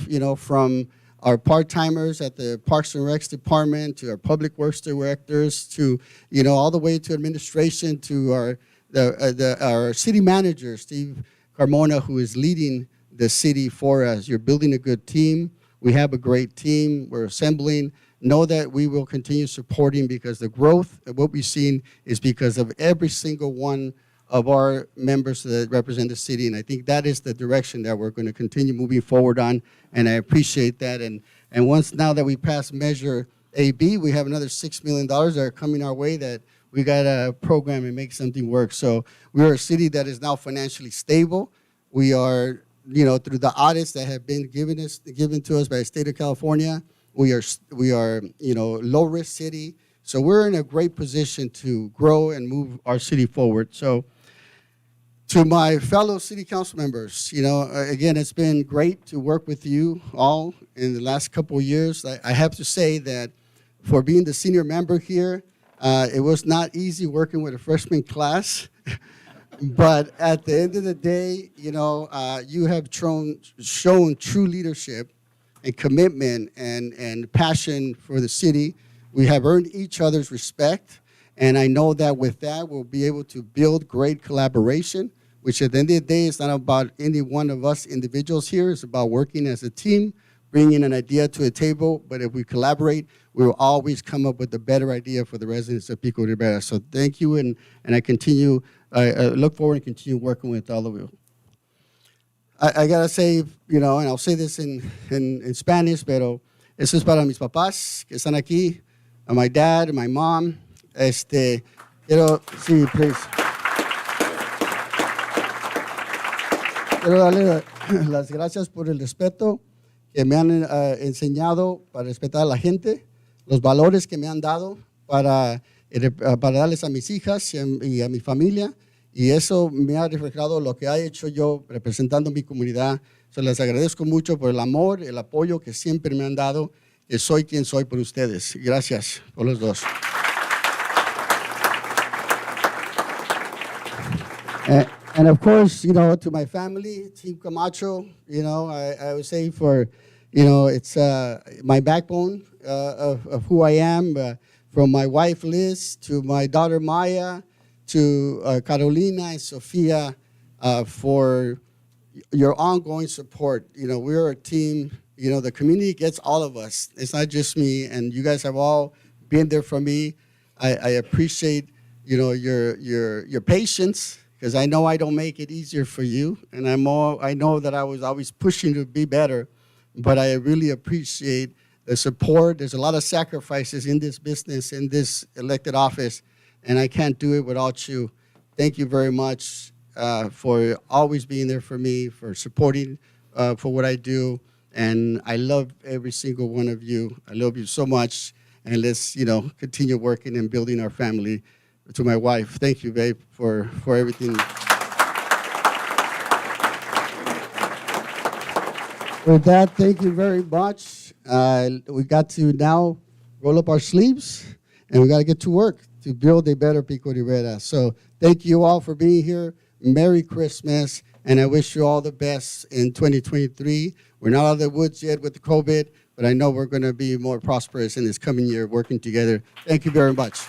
You know, from our part-timers at the Parks and Recs Department to our Public Works directors to, you know, all the way to administration to our city manager, Steve Carmona, who is leading the city for us. You're building a good team. We have a great team. We're assembling. Know that we will continue supporting because the growth of what we've seen is because of every single one of our members that represent the city, and I think that is the direction that we're going to continue moving forward on, and I appreciate that. And once now that we pass Measure AB, we have another $6 million that are coming our way that we got to program and make something work. So we're a city that is now financially stable. We are, you know, through the audits that have been given to us by the state of California, we are, you know, low-risk city. So we're in a great position to grow and move our city forward. So to my fellow city council members, you know, again, it's been great to work with you all in the last couple of years. I have to say that for being the senior member here, it was not easy working with a freshman class. But at the end of the day, you know, you have shown true leadership and commitment and passion for the city. We have earned each other's respect. And I know that with that, we'll be able to build great collaboration which at the end of the day, it's not about any one of us individuals here. It's about working as a team, bringing an idea to a table. But if we collaborate, we will always come up with a better idea for the residents of Pico Rivera. So thank you, and I look forward to continue working with all of you. I gotta say, and I'll say this in Spanish, pero eso es para mis papás que están aquí, my dad, my mom. Quiero darle las gracias por el respeto que me han enseñado para respetar a la gente, los valores que me han dado para darles a mis hijas y a mi familia, y eso me ha reflejado lo que he hecho yo representando mi comunidad. Se les agradezco mucho por el amor, el apoyo que siempre me han dado, que soy quien soy por ustedes. Gracias por los dos. And of course, to my family, Team Camacho, I would say it's my backbone of who I am, from my wife Liz to my daughter Maya to Carolina and Sofia, for your ongoing support. We're a team. The community gets all of us. It's not just me, and you guys have all been there for me. I appreciate your patience, because I know I don't make it easier for you, and I know that I was always pushing to be better, but I really appreciate the support. There's a lot of sacrifices in this business, in this elected office, and I can't do it without you. Thank you very much for always being there for me, for supporting for what I do, and I love every single one of you. I love you so much, and let's continue working and building our family. To my wife, thank you, babe, for everything. With that, thank you very much. We got to now roll up our sleeves, and we got to get to work to build a better Pico Rivera. So thank you all for being here. Merry Christmas, and I wish you all the best in 2023. We're not out of the woods yet with the COVID, but I know we're going to be more prosperous in this coming year working together. Thank you very much.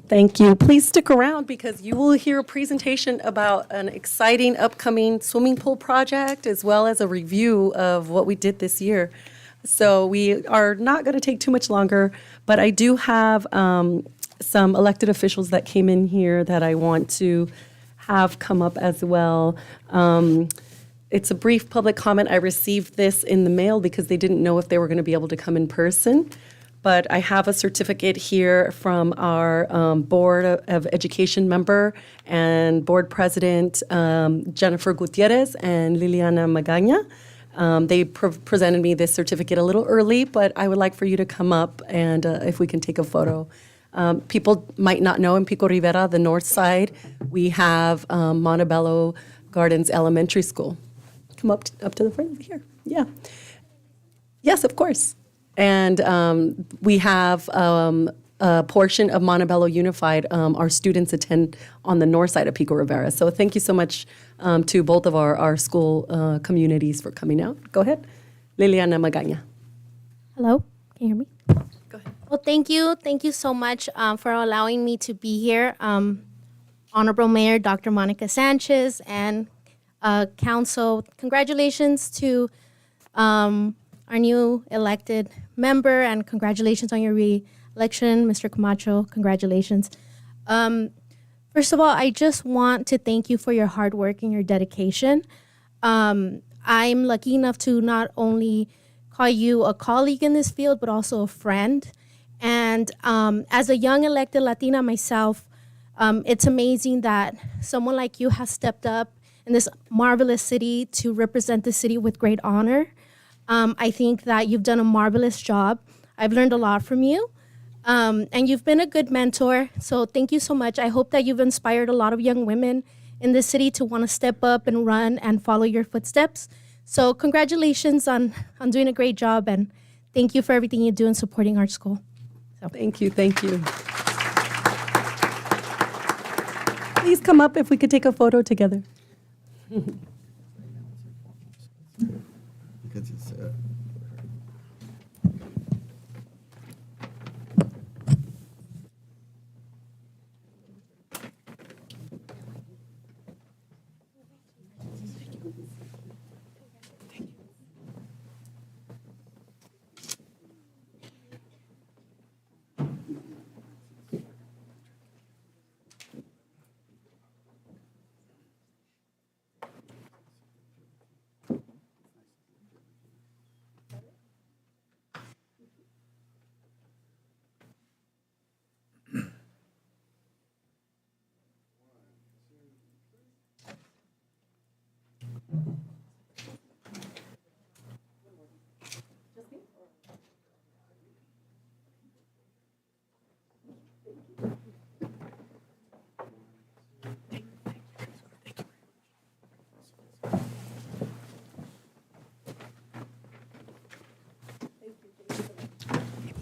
Thank you. Please stick around because you will hear a presentation about an exciting upcoming swimming pool project, as well as a review of what we did this year. So we are not going to take too much longer, but I do have some elected officials that came in here that I want to have come up as well. It's a brief public comment. I received this in the mail because they didn't know if they were going to be able to come in person. But I have a certificate here from our Board of Education member and Board President Jennifer Gutierrez and Liliana Magaña. They presented me this certificate a little early, but I would like for you to come up and if we can take a photo. People might not know in Pico Rivera, the north side, we have Montebello Gardens Elementary School. Come up to the front here. Yeah. Yes, of course. And we have a portion of Montebello Unified, our students attend on the north side of Pico Rivera. So thank you so much to both of our school communities for coming out. Go ahead. Liliana Magaña. Hello, can you hear me? Go ahead. Well, thank you. Thank you so much for allowing me to be here. Honorable Mayor Dr. Monica Sanchez and Council, congratulations to our new elected member, and congratulations on your re-election, Mr. Camacho. Congratulations. First of all, I just want to thank you for your hard work and your dedication. I'm lucky enough to not only call you a colleague in this field, but also a friend. And as a young elected Latina myself, it's amazing that someone like you has stepped up in this marvelous city to represent the city with great honor. I think that you've done a marvelous job. I've learned a lot from you, and you've been a good mentor. So thank you so much. I hope that you've inspired a lot of young women in this city to want to step up and run and follow your footsteps. So congratulations on doing a great job, and thank you for everything you do in supporting our school. So. Thank you. Thank you. please come up if we could take a photo together. Because it's,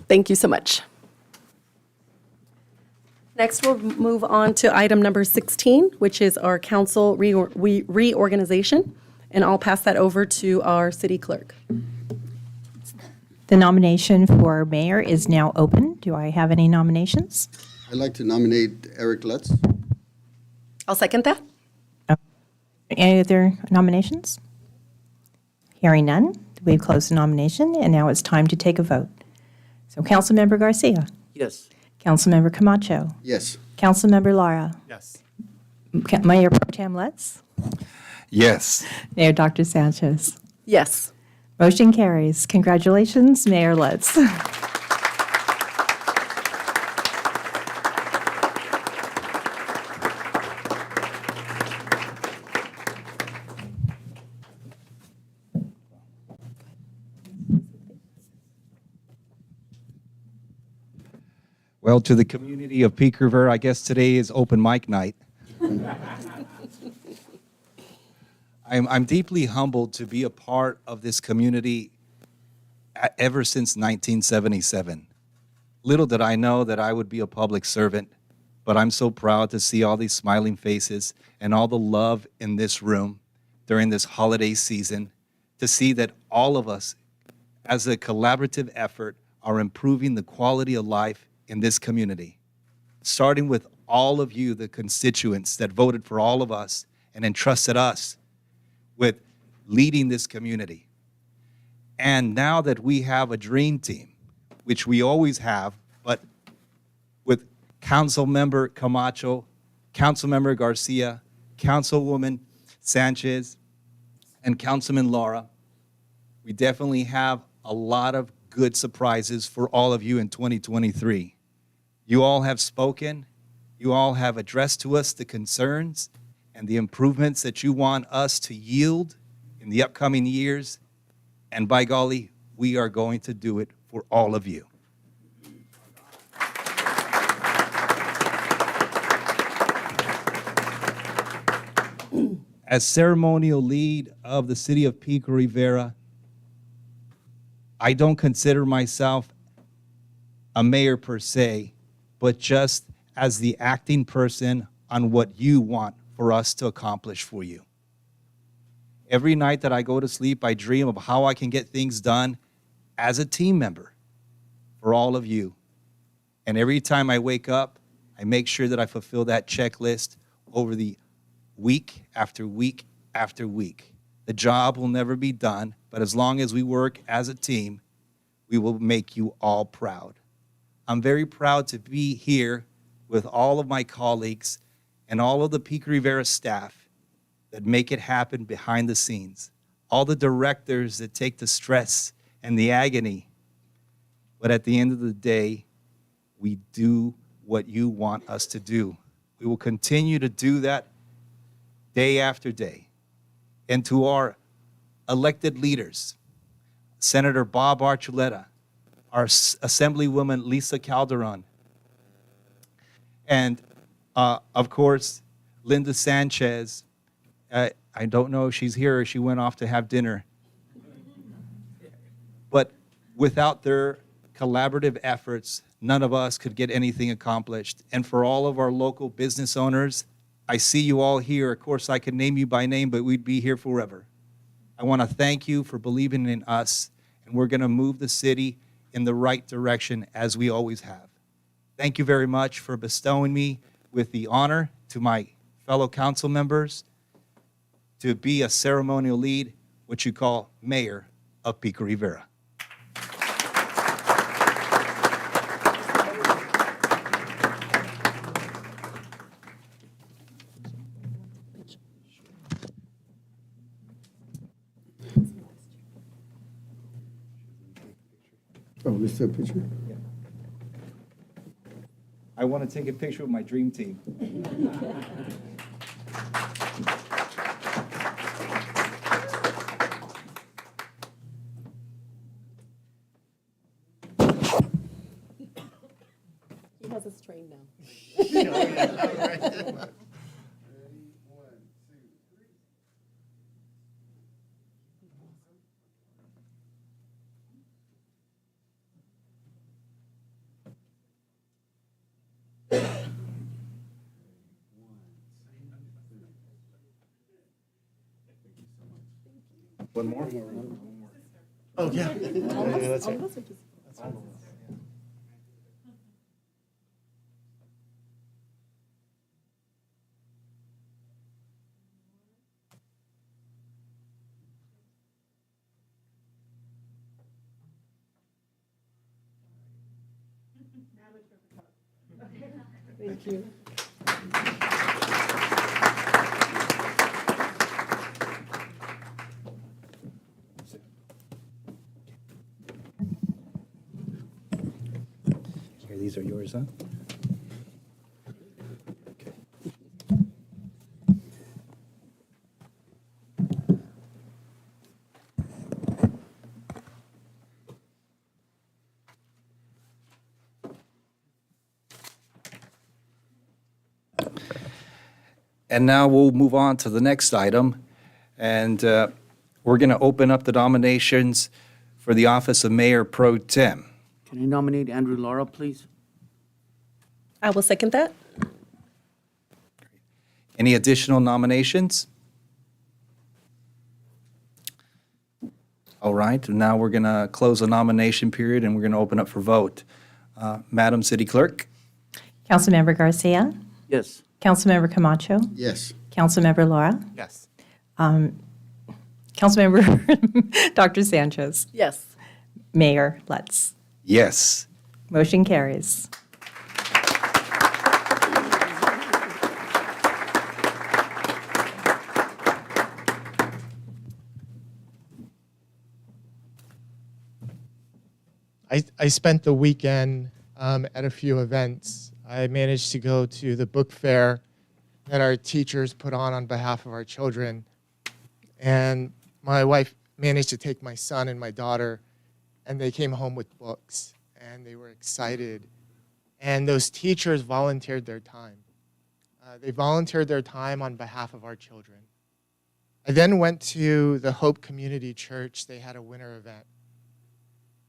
Thank you so much. Next, we'll move on to item number 16, which is our council reorganization, and I'll pass that over to our city clerk. The nomination for mayor is now open. Do I have any nominations? I'd like to nominate Eric Lutz. I'll second that. Any other nominations? Hearing none, we've closed the nomination, and now it's time to take a vote. So Councilmember Garcia, Yes. Councilmember Camacho, Yes. Councilmember Lara, Yes. Mayor Pro Tem Lutz, Yes. Mayor Dr. Sanchez. Yes. Motion carries. Congratulations, Mayor Lutz. Well, to the community of Pico Rivera, I guess today is open mic night. I'm deeply humbled to be a part of this community ever since 1977. Little did I know that I would be a public servant, but I'm so proud to see all these smiling faces and all the love in this room during this holiday season, to see that all of us, as a collaborative effort, are improving the quality of life in this community, starting with all of you, the constituents that voted for all of us and entrusted us with leading this community. And now that we have a dream team, which we always have, but with Councilmember Camacho, Councilmember Garcia, Councilwoman Sanchez, and Councilman Lara, we definitely have a lot of good surprises for all of you in 2023. You all have spoken, you all have addressed to us the concerns and the improvements that you want us to yield in the upcoming years, and by golly, we are going to do it for all of you. As ceremonial lead of the city of Pico Rivera, I don't consider myself a mayor per se, but just as the acting person on what you want for us to accomplish for you. Every night that I go to sleep, I dream of how I can get things done as a team member for all of you. And every time I wake up, I make sure that I fulfill that checklist over the week after week after week. The job will never be done, but as long as we work as a team, we will make you all proud. I'm very proud to be here with all of my colleagues and all of the Pico Rivera staff that make it happen behind the scenes, all the directors that take the stress and the agony. But at the end of the day, we do what you want us to do. We will continue to do that day after day. And to our elected leaders, Senator Bob Archuleta, our Assemblywoman Lisa Calderon, and of course, Linda Sanchez. I don't know if she's here or she went off to have dinner. But without their collaborative efforts, none of us could get anything accomplished. And for all of our local business owners, I see you all here. Of course, I could name you by name, but we'd be here forever. I want to thank you for believing in us, and we're going to move the city in the right direction as we always have. Thank you very much for bestowing me with the honor to my fellow council members to be a ceremonial lead, what you call mayor of Pico Rivera. Oh, this is a picture? I want to take a picture with my dream team. He has us trained now. One more? Oh, yeah. Almost, almost, or just- Thank you. Here, these are yours, huh? Okay. And now we'll move on to the next item, and we're going to open up the nominations for the office of Mayor Pro Tem. Can I nominate Andrew Lara, please? I will second that. Any additional nominations? All right, now we're going to close the nomination period, and we're going to open up for vote. Madam City Clerk? Councilmember Garcia, Yes. Councilmember Camacho, Yes. Councilmember Laura, Yes. Councilmember Dr. Sanchez, Yes. Mayor Lutz. Yes. Motion carries. I spent the weekend at a few events. I managed to go to the book fair that our teachers put on behalf of our children. And my wife managed to take my son and my daughter, and they came home with books, and they were excited. And those teachers volunteered their time. They volunteered their time on behalf of our children. I then went to the Hope Community Church. They had a winter event.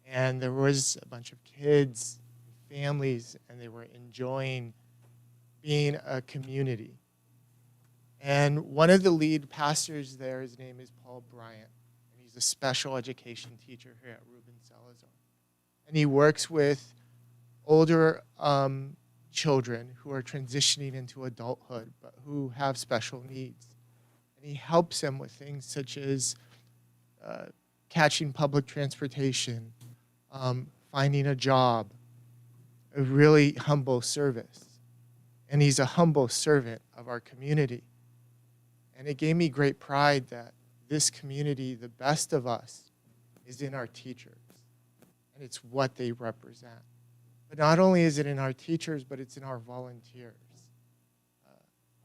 And there was a bunch of kids, families, and they were enjoying being a community. And one of the lead pastors there, his name is Paul Bryant, and he's a special education teacher here at Ruben Salazar. And he works with older children who are transitioning into adulthood, but who have special needs. And he helps them with things such as catching public transportation, finding a job, a really humble service. And he's a humble servant of our community. And it gave me great pride that this community, the best of us, is in our teachers. And it's what they represent. But not only is it in our teachers, but it's in our volunteers.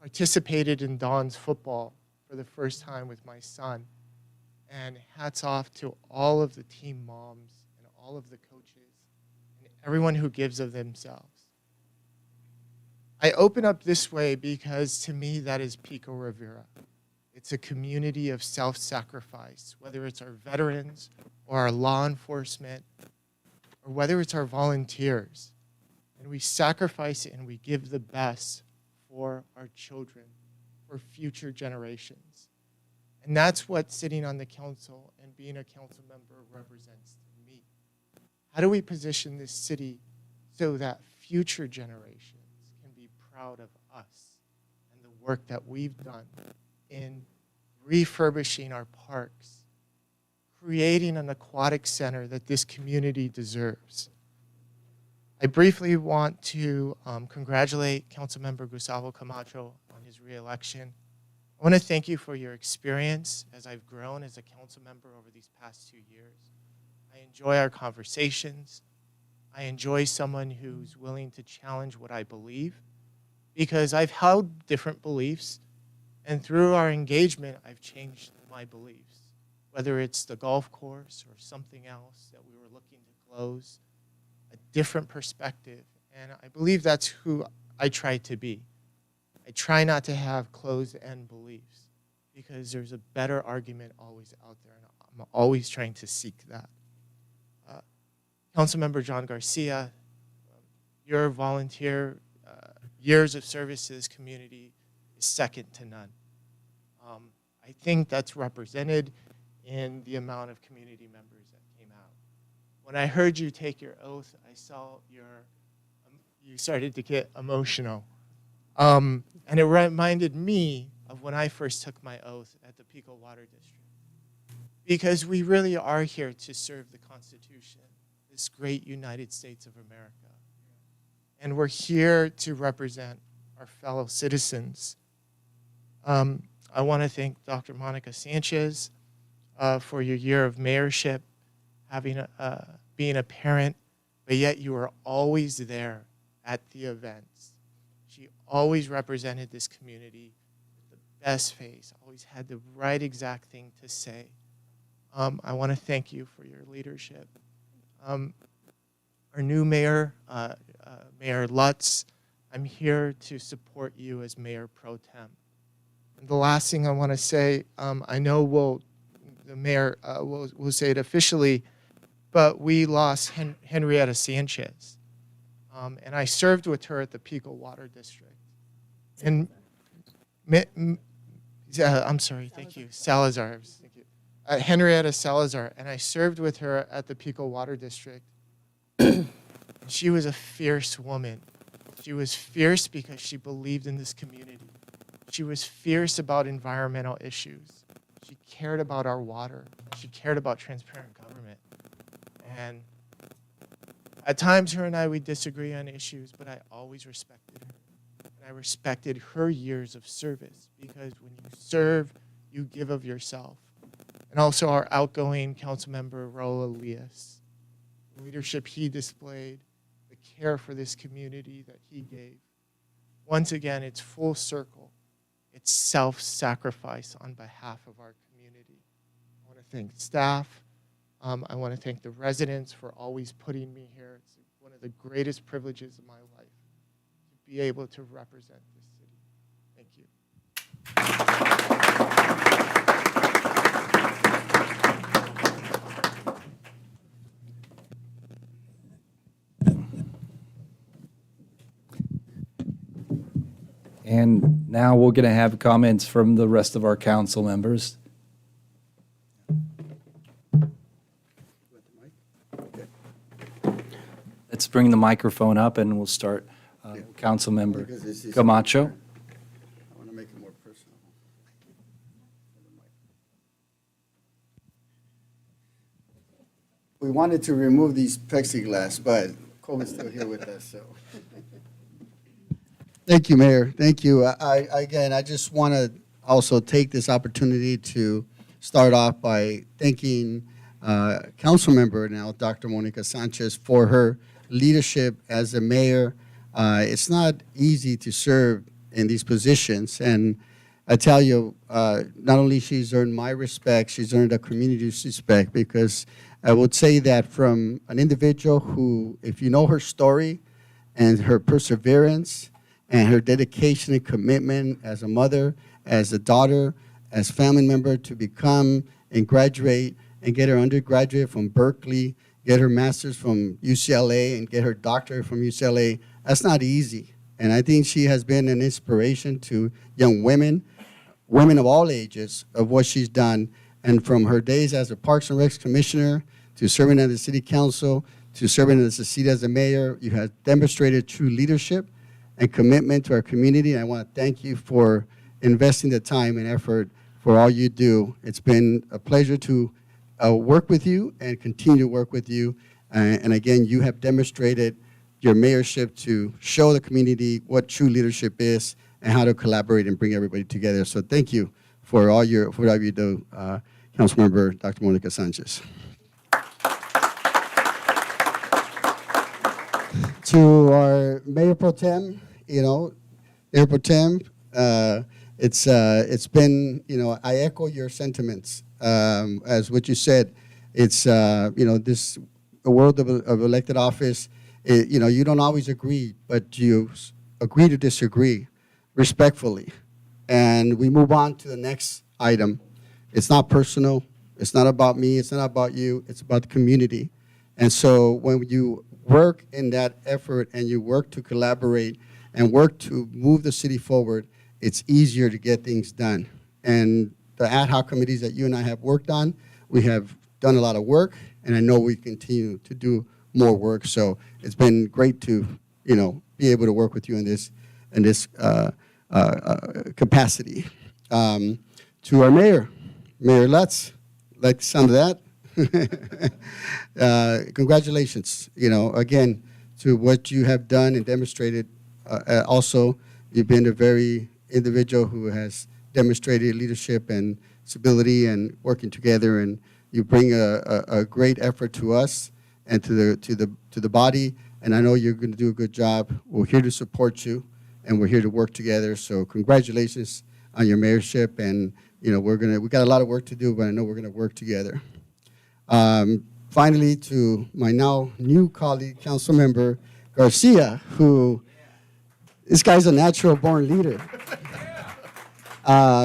Participated in Dawn's football for the first time with my son. And hats off to all of the team moms and all of the coaches and everyone who gives of themselves. I open up this way because to me that is Pico Rivera. It's a community of self-sacrifice, whether it's our veterans or our law enforcement or whether it's our volunteers. And we sacrifice and we give the best for our children for future generations. And that's what sitting on the council and being a council member represents to me. How do we position this city so that future generations can be proud of us and the work that we've done in refurbishing our parks, creating an aquatic center that this community deserves? I briefly want to congratulate Councilmember Gustavo Camacho on his reelection. I want to thank you for your experience as I've grown as a council member over these past 2 years. I enjoy our conversations. I enjoy someone who's willing to challenge what I believe, because I've held different beliefs, and through our engagement, I've changed my beliefs, whether it's the golf course or something else that we were looking to close, a different perspective. And I believe that's who I try to be. I try not to have closed-end beliefs, because there's a better argument always out there, and I'm always trying to seek that. Councilmember John Garcia, your volunteer years of service to this community is second to none. I think that's represented in the amount of community members that came out. When I heard you take your oath, I saw you started to get emotional. And it reminded me of when I first took my oath at the Pico Water District. Because we really are here to serve the Constitution, this great United States of America. And we're here to represent our fellow citizens. I want to thank Dr. Monica Sanchez for your year of mayorship, being a parent, but yet you were always there at the events. She always represented this community with the best face, always had the right exact thing to say. I want to thank you for your leadership. Our new mayor, Mayor Lutz, I'm here to support you as Mayor Pro Tem. And the last thing I want to say, I know the mayor will say it officially, but we lost Henrietta Sanchez. And I served with her at the Pico Water District. And I'm sorry, thank you, Salazar. Thank you. Henrietta Salazar, and I served with her at the Pico Water District. She was a fierce woman. She was fierce because she believed in this community. She was fierce about environmental issues. She cared about our water. She cared about transparent government. And at times, her and I would disagree on issues, but I always respected her. And I respected her years of service, because when you serve, you give of yourself. And also our outgoing Councilmember Raul Elias, the leadership he displayed, the care for this community that he gave. Once again, it's full circle. It's self-sacrifice on behalf of our community. I want to thank staff. I want to thank the residents for always putting me here. It's one of the greatest privileges of my life to be able to represent this city. Thank you. And now we're going to have comments from the rest of our council members. Let's bring the microphone up and we'll start. Councilmember Camacho. I want to make it more personal. We wanted to remove these plexiglass, but COVID's still here with us, so. Thank you, Mayor. Thank you. I just want to also take this opportunity to start off by thanking council member now, Dr. Monica Sanchez, for her leadership as a mayor. It's not easy to serve in these positions, and I tell you, not only she's earned my respect, she's earned the community's respect, because I would say that from an individual who, if you know her story and her perseverance and her dedication and commitment as a mother, as a daughter, as family member, to become and graduate and get her undergraduate from Berkeley, get her master's from UCLA, and get her doctorate from UCLA, that's not easy. And I think she has been an inspiration to young women women of all ages of what she's done. And from her days as a Parks and Recs commissioner to serving as the city council to serving as the seat as the mayor, you have demonstrated true leadership and commitment to our community. And I want to thank you for investing the time and effort for all you do. It's been a pleasure to work with you and continue to work with you. And again, you have demonstrated your mayorship to show the community what true leadership is and how to collaborate and bring everybody together. So thank you for all you do, Councilmember Dr. Monica Sanchez. To our Mayor Pro Tem, Mayor Pro Tem, it's been, I echo your sentiments as what you said. It's, this world of elected office, you don't always agree, but you agree to disagree respectfully. And we move on to the next item. It's not personal. It's not about me. It's not about you. It's about the community. And so when you work in that effort and you work to collaborate and work to move the city forward, it's easier to get things done. And the ad hoc committees that you and I have worked on, we have done a lot of work, and I know we continue to do more work. So it's been great to, be able to work with you in this capacity. To our mayor, Mayor Lutz, like the sound of that. Congratulations, again, to what you have done and demonstrated. Also, you've been a very individual who has demonstrated leadership and stability and working together, and you bring a great effort to us and to the body, and I know you're going to do a good job. We're here to support you, and we're here to work together. So congratulations on your mayorship, and we got a lot of work to do, but I know we're going to work together. Finally, to my now new colleague, Councilmember Garcia, this guy's a natural born leader.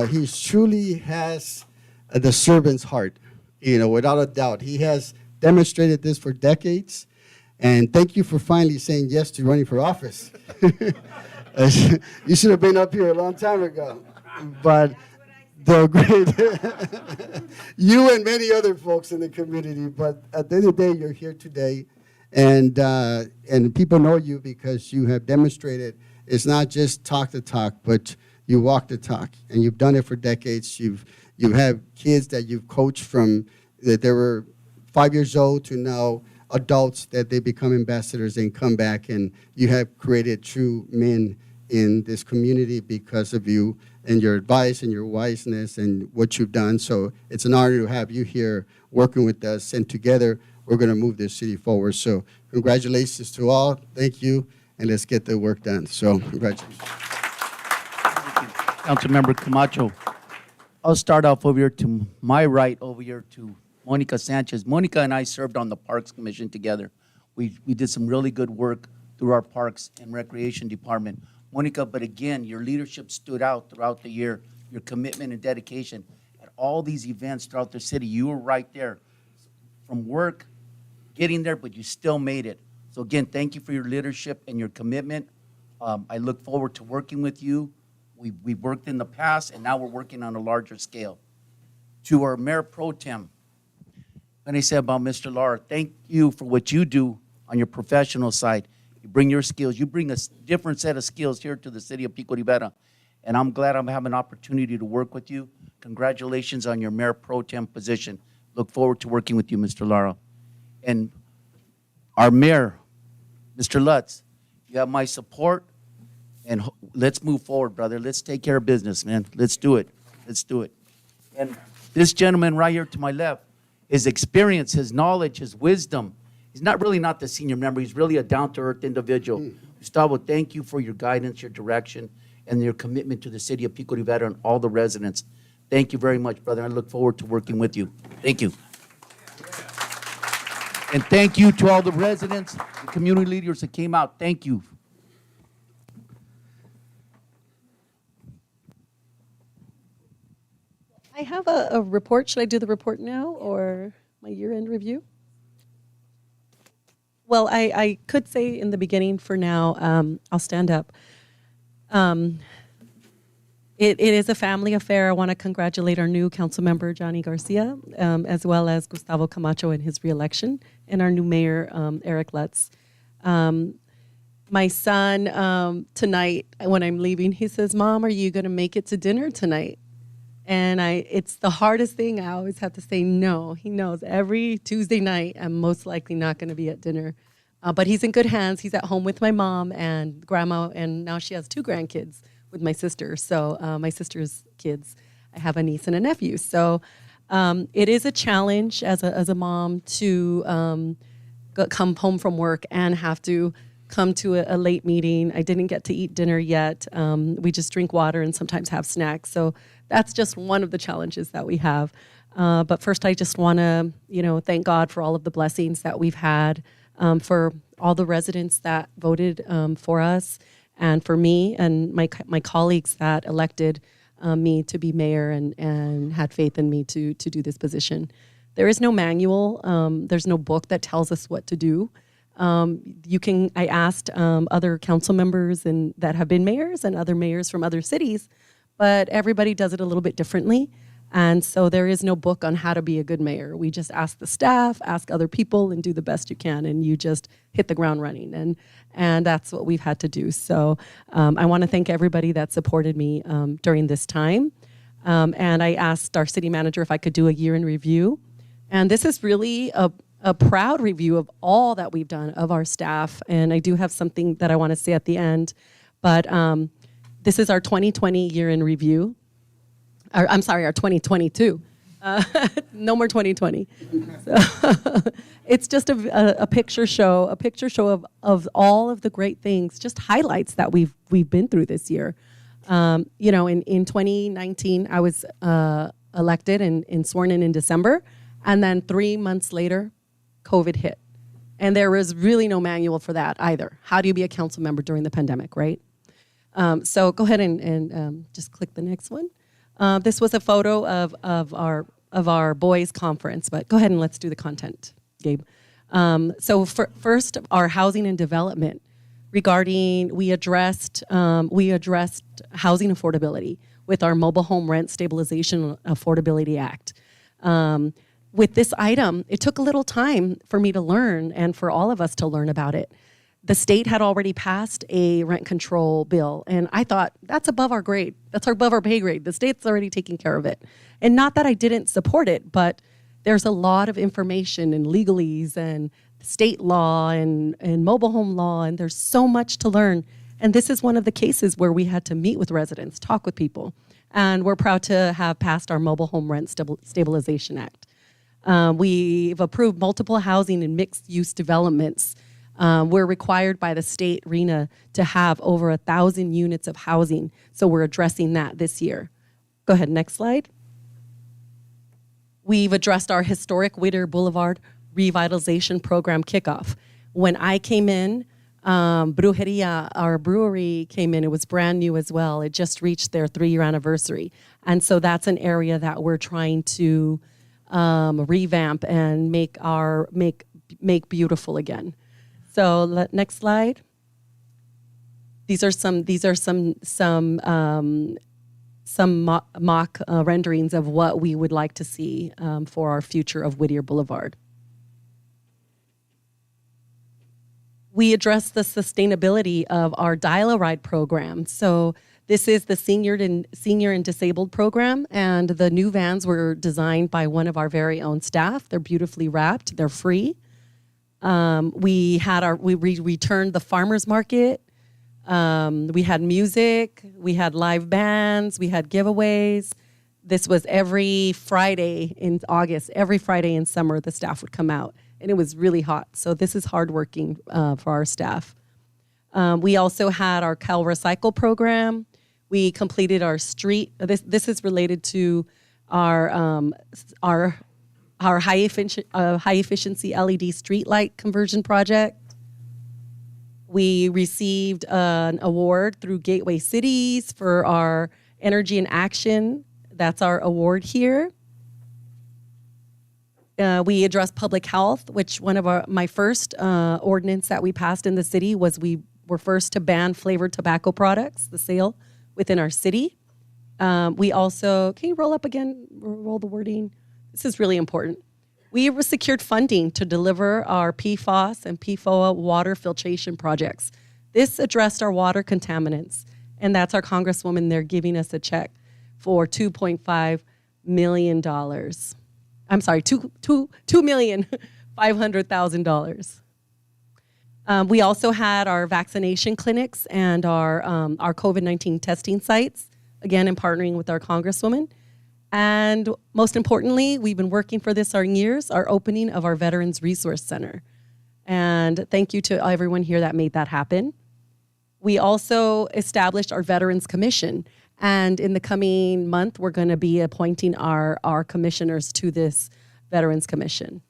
He truly has the servant's heart, without a doubt. He has demonstrated this for decades, and thank you for finally saying yes to running for office. You should have been up here a long time ago, but the great, you and many other folks in the community, but at the end of the day, you're here today, and people know you because you have demonstrated it's not just talk the talk, but you walk the talk, and you've done it for decades. You have kids that you've coached from that they were 5 years old to now adults that they become ambassadors and come back, and you have created true men in this community because of you and your advice and your wiseness and what you've done. So it's an honor to have you here working with us, and together we're going to move this city forward. So congratulations to all. Thank you, and let's get the work done. So congratulations. Councilmember Camacho. I'll start off over here to my right, over here to Monica Sanchez. Monica and I served on the Parks Commission together. We did some really good work through our Parks and Recreation Department. Monica, but again, your leadership stood out throughout the year, your commitment and dedication. At all these events throughout the city, you were right there. From work, getting there, but you still made it. So again, thank you for your leadership and your commitment. I look forward to working with you. We've worked in the past, and now we're working on a larger scale. To our Mayor Pro Tem, when I say about Mr. Lara, thank you for what you do on your professional side. You bring your skills. You bring a different set of skills here to the city of Pico Rivera, and I'm glad I'm having an opportunity to work with you. Congratulations on your Mayor Pro Tem position. Look forward to working with you, Mr. Lara. And our mayor, Mr. Lutz, you have my support, and let's move forward, brother. Let's take care of business, man. Let's do it. Let's do it. And this gentleman right here to my left, his experience, his knowledge, his wisdom, he's not the senior member. He's really a down-to-earth individual. Gustavo, thank you for your guidance, your direction, and your commitment to the city of Pico Rivera and all the residents. Thank you very much, brother. I look forward to working with you. Thank you. And thank you to all the residents, the community leaders that came out. Thank you. I have a report. Should I do the report now or my year-end review? Well, I could say in the beginning for now, I'll stand up. It is a family affair. I want to congratulate our new council member, Johnny Garcia, as well as Gustavo Camacho in his reelection, and our new mayor, Eric Lutz. My son, tonight, when I'm leaving, he says, "Mom, are you going to make it to dinner tonight?" And it's the hardest thing. I always have to say no. He knows every Tuesday night I'm most likely not going to be at dinner. But he's in good hands. He's at home with my mom and grandma, and now she has 2 grandkids with my sister. So my sister's kids, I have a niece and a nephew. So it is a challenge as a mom to come home from work and have to come to a late meeting. I didn't get to eat dinner yet. We just drink water and sometimes have snacks. So that's just one of the challenges that we have. But first, I just want to, thank God for all of the blessings that we've had, for all the residents that voted for us, and for me and my colleagues that elected me to be mayor and had faith in me to do this position. There is no manual. There's no book that tells us what to do. I asked other council members that have been mayors and other mayors from other cities, but everybody does it a little bit differently. And so there is no book on how to be a good mayor. We just ask the staff, ask other people, and do the best you can, and you just hit the ground running. And that's what we've had to do. So I want to thank everybody that supported me during this time. And I asked our city manager if I could do a year in review. And this is really a proud review of all that we've done, of our staff. And I do have something that I want to say at the end. But this is our 2020 year in review. Our 2022. No more 2020. So it's just a picture show, of all of the great things, just highlights that we've been through this year. In 2019, I was elected and sworn in December, and then 3 months later, COVID hit. And there was really no manual for that either. How do you be a council member during the pandemic, right? So go ahead and just click the next one. This was a photo of our boys' conference, but go ahead and let's do the content, Gabe. So first, our housing and development. We addressed housing affordability with our Mobile Home Rent Stabilization Affordability Act. With this item, it took a little time for me to learn and for all of us to learn about it. The state had already passed a rent control bill, and I thought, that's above our grade. That's above our pay grade. The state's already taking care of it. And not that I didn't support it, but there's a lot of information and legalese and state law and mobile home law, and there's so much to learn. And this is one of the cases where we had to meet with residents, talk with people. And we're proud to have passed our Mobile Home Rent Stabilization Act. We've approved multiple housing and mixed-use developments. We're required by the state, RENA, to have over 1,000 units of housing. So we're addressing that this year. Go ahead, next slide. We've addressed our historic Whittier Boulevard revitalization program kickoff. When I came in, Brujeria, our brewery came in. It was brand new as well. It just reached their 3-year anniversary. And so that's an area that we're trying to revamp and make beautiful again. So next slide. These are some mock renderings of what we would like to see for our future of Whittier Boulevard. We address the sustainability of our Dial-A-Ride program. So this is the senior and disabled program, and the new vans were designed by one of our very own staff. They're beautifully wrapped. They're free. We returned the farmers market. We had music. We had live bands. We had giveaways. This was every Friday in August. Every Friday in summer, the staff would come out, and it was really hot. So this is hardworking for our staff. We also had our Cal Recycle program. We completed our street. This is related to our high efficiency LED street light conversion project. We received an award through Gateway Cities for our Energy in Action. That's our award here. We addressed public health, which my first ordinance that we passed in the city was we were first to ban flavored tobacco products, the sale within our city. We also, can you roll up again, roll the wording? This is really important. We secured funding to deliver our PFOS and PFOA water filtration projects. This addressed our water contaminants, and that's our Congresswoman there giving us a check for $2.5 million. I'm sorry, $2,500,000. We also had our vaccination clinics and our COVID-19 testing sites, again, in partnering with our Congresswoman. And most importantly, we've been working for this our years, our opening of our Veterans Resource Center. And thank you to everyone here that made that happen. We also established our Veterans Commission. And in the coming month, we're going to be appointing our commissioners to this Veterans Commission.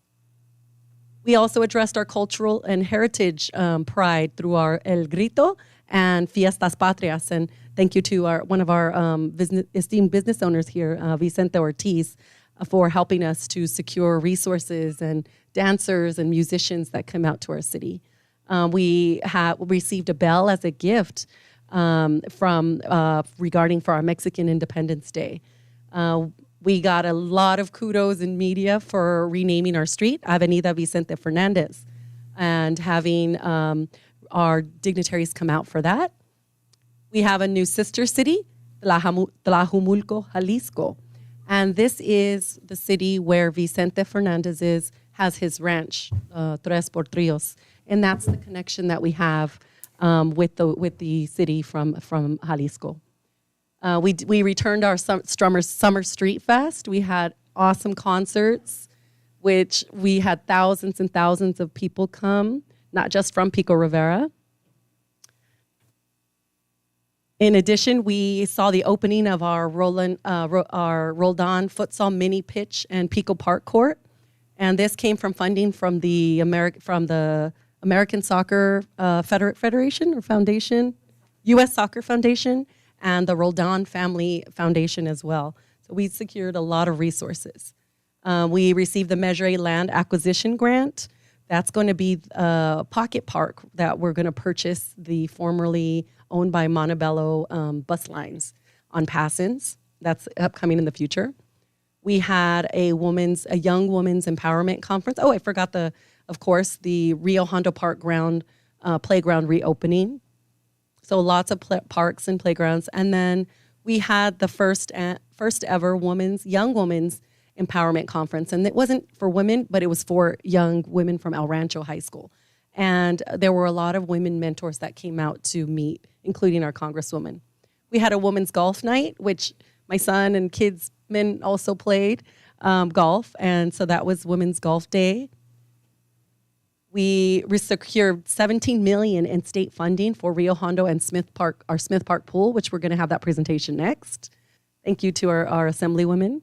We also addressed our cultural and heritage pride through our El Grito and Fiestas Patrias. And thank you to one of our esteemed business owners here, Vicente Ortiz, for helping us to secure resources and dancers and musicians that come out to our city. We have received a bell as a gift regarding for our Mexican Independence Day. We got a lot of kudos in media for renaming our street, Avenida Vicente Fernandez, and having our dignitaries come out for that. We have a new sister city, Tlajumulco, Jalisco. And this is the city where Vicente Fernandez has his ranch, Tres por Trios. And that's the connection that we have with the city from Jalisco. We returned our Summer Street Fest. We had awesome concerts, which we had thousands and thousands of people come, not just from Pico Rivera. In addition, we saw the opening of our Roldan futsal mini pitch and Pico Park court, and this came from funding from the American Soccer Federation or Foundation, U.S. Soccer Foundation, and the Roldan Family Foundation as well. So we secured a lot of resources. We received the Measure A land acquisition grant. That's going to be a pocket park that we're going to purchase the formerly owned by Montebello bus lines on Passins. That's upcoming in the future. We had a young women's empowerment conference. Oh, I forgot of course, the Rio Hondo Park playground reopening. So lots of parks and playgrounds. And then we had the first ever young women's empowerment conference. And it wasn't for women, but it was for young women from El Rancho High School. And there were a lot of women mentors that came out to meet, including our Congresswoman. We had a women's golf night, which my son and men also played golf. And so that was Women's Golf Day. We secured $17 million in state funding for Rio Hondo and our Smith Park pool, which we're going to have that presentation next. Thank you to our Assemblywomen.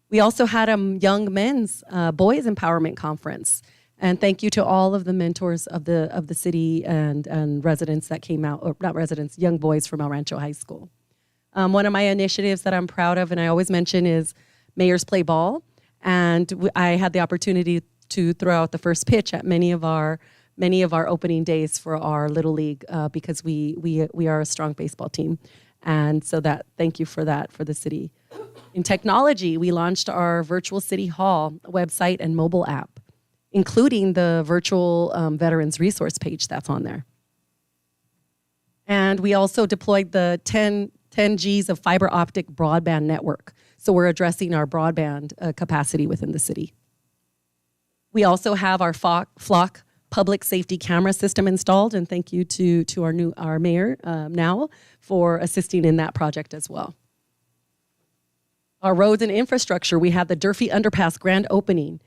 We also had a young men's boys empowerment conference. And thank you to all of the mentors of the city and residents that came out, or not residents, young boys from El Rancho High School. One of my initiatives that I'm proud of, and I always mention, is Mayor's Play Ball. And I had the opportunity to throw out the first pitch at many of our opening days for our Little League because we are a strong baseball team. And so thank you for that for the city. In technology, we launched our virtual City Hall website and mobile app, including the virtual Veterans Resource page that's on there. And we also deployed the 10 Gs of fiber optic broadband network. So we're addressing our broadband capacity within the city. We also have our Flock public safety camera system installed, and thank you to our mayor now for assisting in that project as well. Our roads and infrastructure, we had the Durfee Underpass grand opening.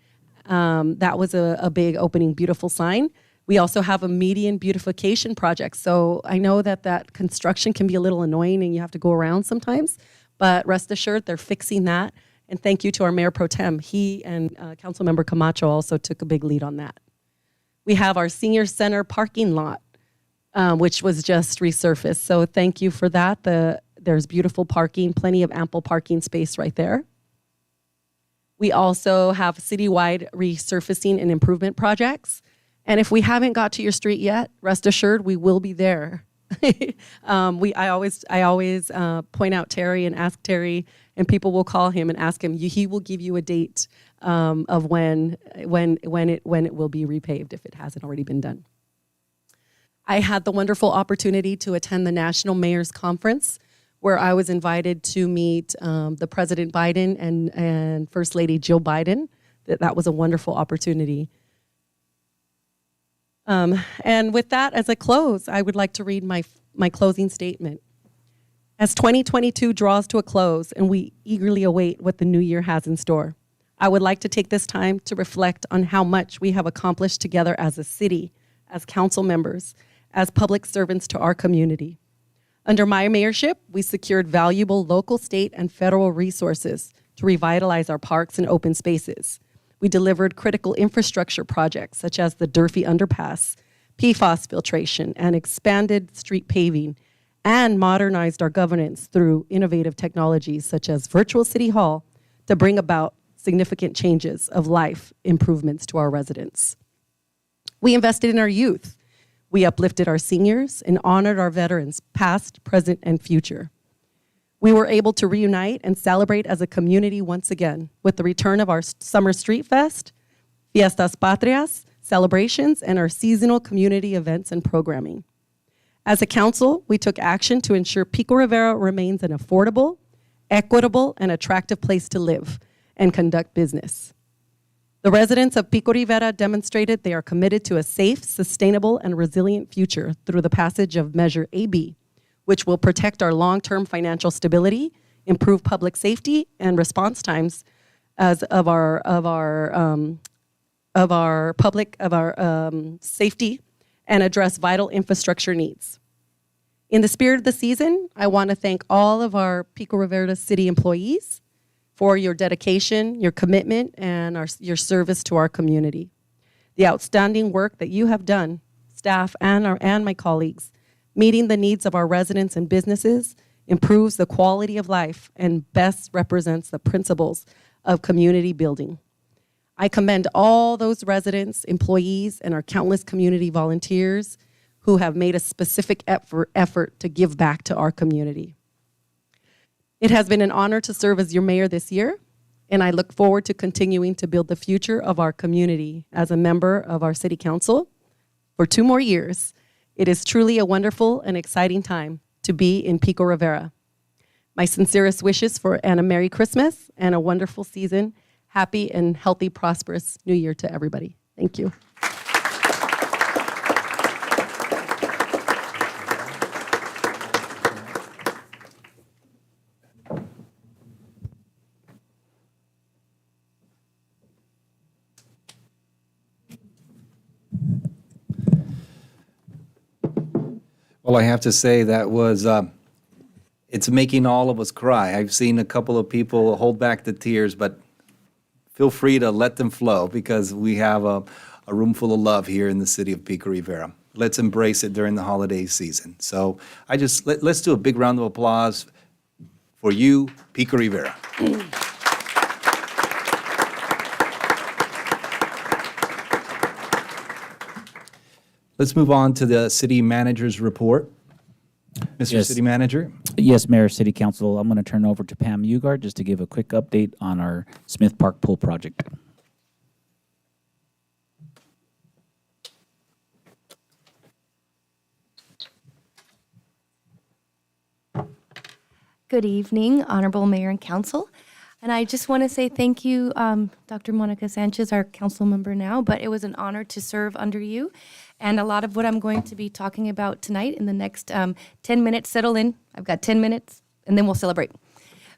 That was a big opening, beautiful sign. We also have a median beautification project. So I know that construction can be a little annoying and you have to go around sometimes, but rest assured they're fixing that. And thank you to our Mayor Pro Tem. He and Councilmember Camacho also took a big lead on that. We have our senior center parking lot, which was just resurfaced. So thank you for that. There's beautiful parking, plenty of ample parking space right there. We also have citywide resurfacing and improvement projects. And if we haven't got to your street yet, rest assured we will be there I always point out Terry and ask Terry, and people will call him and ask him. He will give you a date of when it will be repaved if it hasn't already been done. I had the wonderful opportunity to attend the National Mayor's Conference, where I was invited to meet the President Biden and First Lady Jill Biden. That was a wonderful opportunity. And with that, as I close, I would like to read my closing statement. As 2022 draws to a close and we eagerly await what the new year has in store, I would like to take this time to reflect on how much we have accomplished together as a city, as council members, as public servants to our community. Under my mayorship, we secured valuable local, state, and federal resources to revitalize our parks and open spaces. We delivered critical infrastructure projects such as the Durfee Underpass, PFAS filtration, and expanded street paving, and modernized our governance through innovative technologies such as virtual City Hall to bring about significant changes of life improvements to our residents. We invested in our youth. We uplifted our seniors and honored our veterans, past, present, and future. We were able to reunite and celebrate as a community once again with the return of our Summer Street Fest, Fiestas Patrias, celebrations, and our seasonal community events and programming. As a council, we took action to ensure Pico Rivera remains an affordable, equitable, and attractive place to live and conduct business. The residents of Pico Rivera demonstrated they are committed to a safe, sustainable, and resilient future through the passage of Measure AB, which will protect our long-term financial stability, improve public safety and response times of our safety, and address vital infrastructure needs. In the spirit of the season, I want to thank all of our Pico Rivera City employees for your dedication, your commitment, and your service to our community. The outstanding work that you have done, staff and my colleagues, meeting the needs of our residents and businesses, improves the quality of life and best represents the principles of community building. I commend all those residents, employees, and our countless community volunteers who have made a specific effort to give back to our community. It has been an honor to serve as your mayor this year, and I look forward to continuing to build the future of our community as a member of our city council for 2 more years. It is truly a wonderful and exciting time to be in Pico Rivera. My sincerest wishes for a Merry Christmas and a wonderful season. Happy and healthy, prosperous New Year to everybody. Thank you. Well, I have to say that was, it's making all of us cry. I've seen a couple of people hold back the tears, but feel free to let them flow because we have a room full of love here in the city of Pico Rivera. Let's embrace it during the holiday season. So let's do a big round of applause for you, Pico Rivera. Let's move on to the city manager's report. Mr. Yes. City Manager? Yes, Mayor, City Council, I'm going to turn over to Pam Ugard just to give a quick update on our Smith Park Pool project. Good evening, Honorable Mayor and Council. And I just want to say thank you, Dr. Monica Sanchez, our council member now, but it was an honor to serve under you. And a lot of what I'm going to be talking about tonight in the next 10 minutes, settle in. I've got 10 minutes, and then we'll celebrate.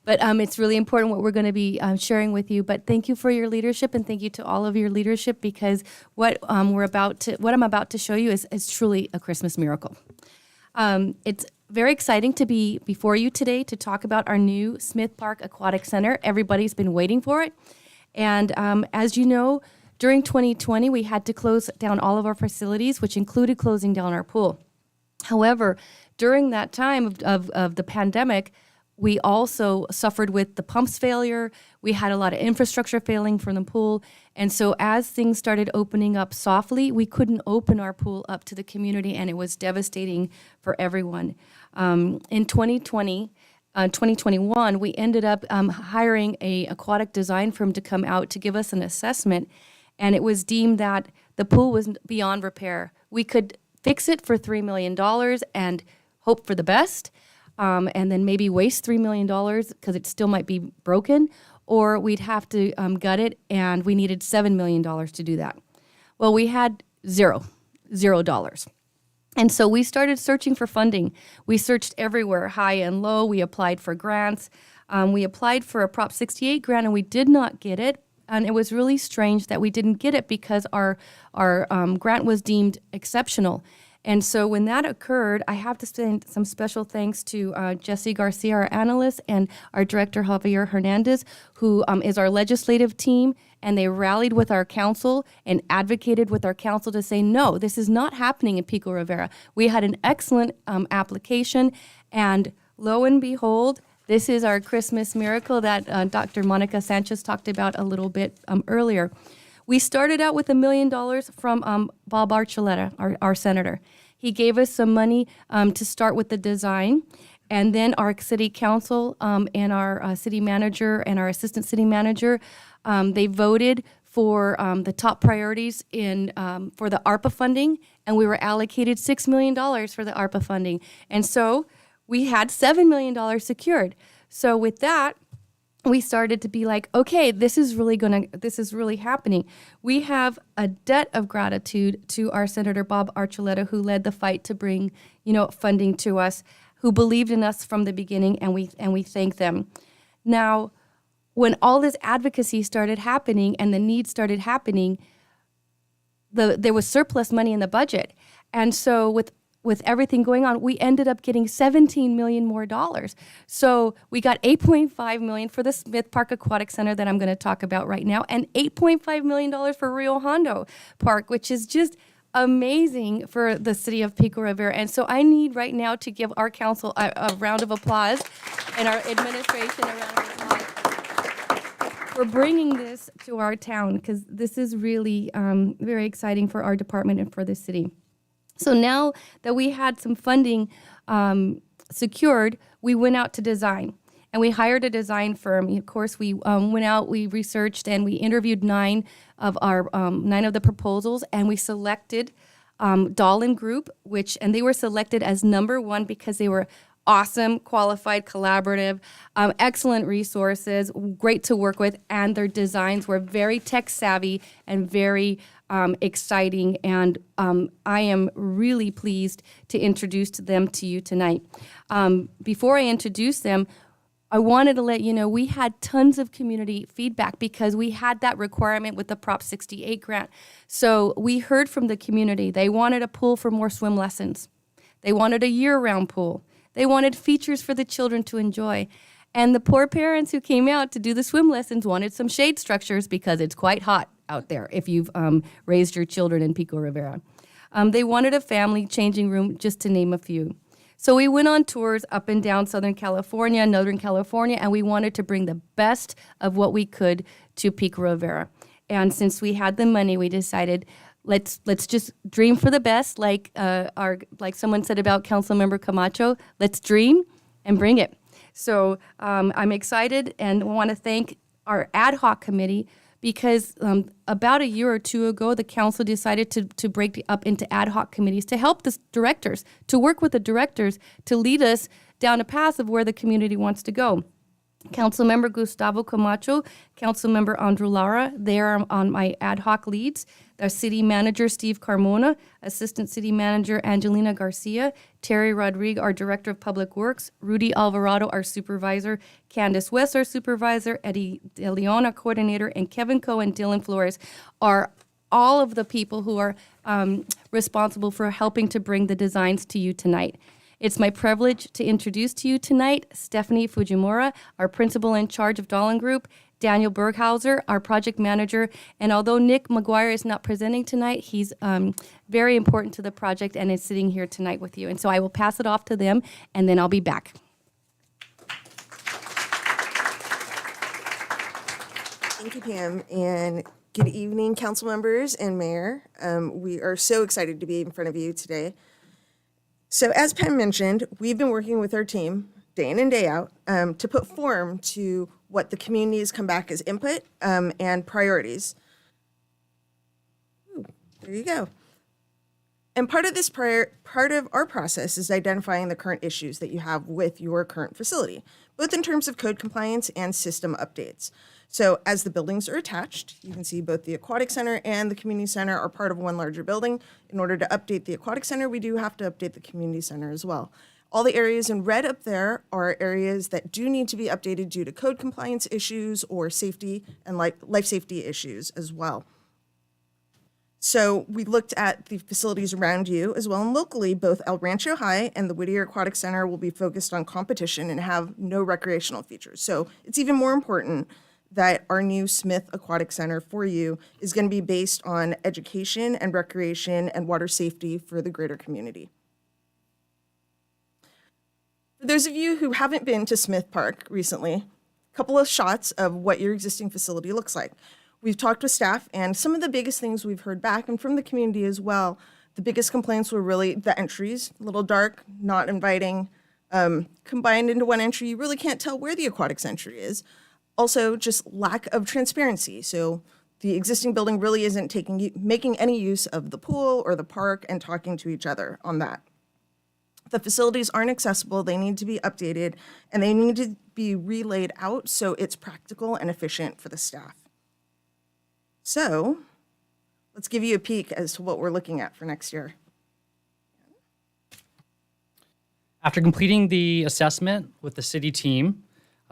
But it's really important what we're going to be sharing with you. But thank you for your leadership, and thank you to all of your leadership, because what I'm about to show you is truly a Christmas miracle. It's very exciting to be before you today to talk about our new Smith Park Aquatic Center. Everybody's been waiting for it. And as you know, during 2020, we had to close down all of our facilities, which included closing down our pool. However, during that time of the pandemic, We also suffered with the pumps failure. We had a lot of infrastructure failing from the pool. And so as things started opening up softly, we couldn't open our pool up to the community, and it was devastating for everyone. In 2021, we ended up hiring a aquatic design firm to come out to give us an assessment, and it was deemed that the pool was beyond repair. We could fix it for $3 million and hope for the best, and then maybe waste $3 million because it still might be broken, or we'd have to gut it, and we needed $7 million to do that. Well, we had $0. And so we started searching for funding. We searched everywhere, high and low. We applied for grants. We applied for a Prop 68 grant, and we did not get it. And it was really strange that we didn't get it because our grant was deemed exceptional. And so when that occurred, I have to send some special thanks to Jesse Garcia, our analyst, and our director, Javier Hernandez, who is our legislative team. And they rallied with our council and advocated with our council to say, no, this is not happening in Pico Rivera. We had an excellent application, and lo and behold, this is our Christmas miracle that Dr. Monica Sanchez talked about a little bit earlier. We started out with $1 million from Bob Archuleta, our senator. He gave us some money to start with the design. And then our city council and our city manager and our assistant city manager, they voted for the top priorities for the ARPA funding, and we were allocated $6 million for the ARPA funding. And so we had $7 million secured. So with that, we started to be like, okay, this is really happening. We have a debt of gratitude to our Senator Bob Archuleta, who led the fight to bring, funding to us, who believed in us from the beginning, and we thank them. Now, when all this advocacy started happening and the needs started happening, there was surplus money in the budget. And so with everything going on, we ended up getting $17 million more dollars. So we got $8.5 million for the Smith Park Aquatic Center that I'm going to talk about right now, and $8.5 million for Rio Hondo Park, which is just amazing for the city of Pico Rivera. And so I need right now to give our council a round of applause and our administration a round of applause for bringing this to our town, because this is really very exciting for our department and for the city. So now that we had some funding secured, we went out to design. And we hired a design firm. Of course, we went out, we researched, and we interviewed 9 of the proposals, and we selected Dahlin Group, and they were selected as #1 because they were awesome, qualified, collaborative, excellent resources, great to work with, and their designs were very tech savvy and very exciting, and I am really pleased to introduce them to you tonight. Before I introduce them, I wanted to let you know we had tons of community feedback because we had that requirement with the Prop 68 grant. So we heard from the community. They wanted a pool for more swim lessons. They wanted a year-round pool. They wanted features for the children to enjoy. And the poor parents who came out to do the swim lessons wanted some shade structures because it's quite hot out there if you've raised your children in Pico Rivera. They wanted a family changing room, just to name a few. So we went on tours up and down Southern California, Northern California, and we wanted to bring the best of what we could to Pico Rivera. And since we had the money, we decided let's just dream for the best, like someone said about Councilmember Camacho. Let's dream and bring it. So I'm excited and want to thank our ad hoc committee because about a year or two ago, the council decided to break up into ad hoc committees to help the directors, to work with the directors, to lead us down a path of where the community wants to go. Councilmember Gustavo Camacho, Councilmember Andrew Lara, they are on my ad hoc leads. The city manager, Steve Carmona, Assistant City Manager, Angelina Garcia, Terry Rodriguez, our Director of Public Works, Rudy Alvarado, our Supervisor, Candace West, our Supervisor, Eddie De Leon, our Coordinator, and Kevin Coe and Dylan Flores are all of the people who are responsible for helping to bring the designs to you tonight. It's my privilege to introduce to you tonight Stephanie Fujimura, our principal in charge of Dahlin Group, Daniel Berghauser, our project manager, and although Nick McGuire is not presenting tonight, he's very important to the project and is sitting here tonight with you. And so I will pass it off to them, and then I'll be back. Thank you, Pam, and good evening, council members and mayor. We are so excited to be in front of you today. So as Pam mentioned, we've been working with our team day in and day out to put form to what the community has come back as input and priorities. Ooh, there you go. And part of our process is identifying the current issues that you have with your current facility, both in terms of code compliance and system updates. So as the buildings are attached, you can see both the aquatic center and the community center are part of one larger building. In order to update the aquatic center, we do have to update the community center as well. All the areas in red up there are areas that do need to be updated due to code compliance issues or safety and life safety issues as well. So we looked at the facilities around you as well, and locally, both El Rancho High and the Whittier Aquatic Center will be focused on competition and have no recreational features. So it's even more important that our new Smith Aquatic Center for you is going to be based on education and recreation and water safety for the greater community. For those of you who haven't been to Smith Park recently, a couple of shots of what your existing facility looks like. We've talked with staff, and some of the biggest things we've heard back, and from the community as well, the biggest complaints were really the entries, a little dark, not inviting. Combined into one entry, you really can't tell where the aquatics entry is. Also, just lack of transparency. So the existing building really isn't making any use of the pool or the park and talking to each other on that. The facilities aren't accessible, they need to be updated, and they need to be relayed out so it's practical and efficient for the staff. So let's give you a peek as to what we're looking at for next year. After completing the assessment with the city team,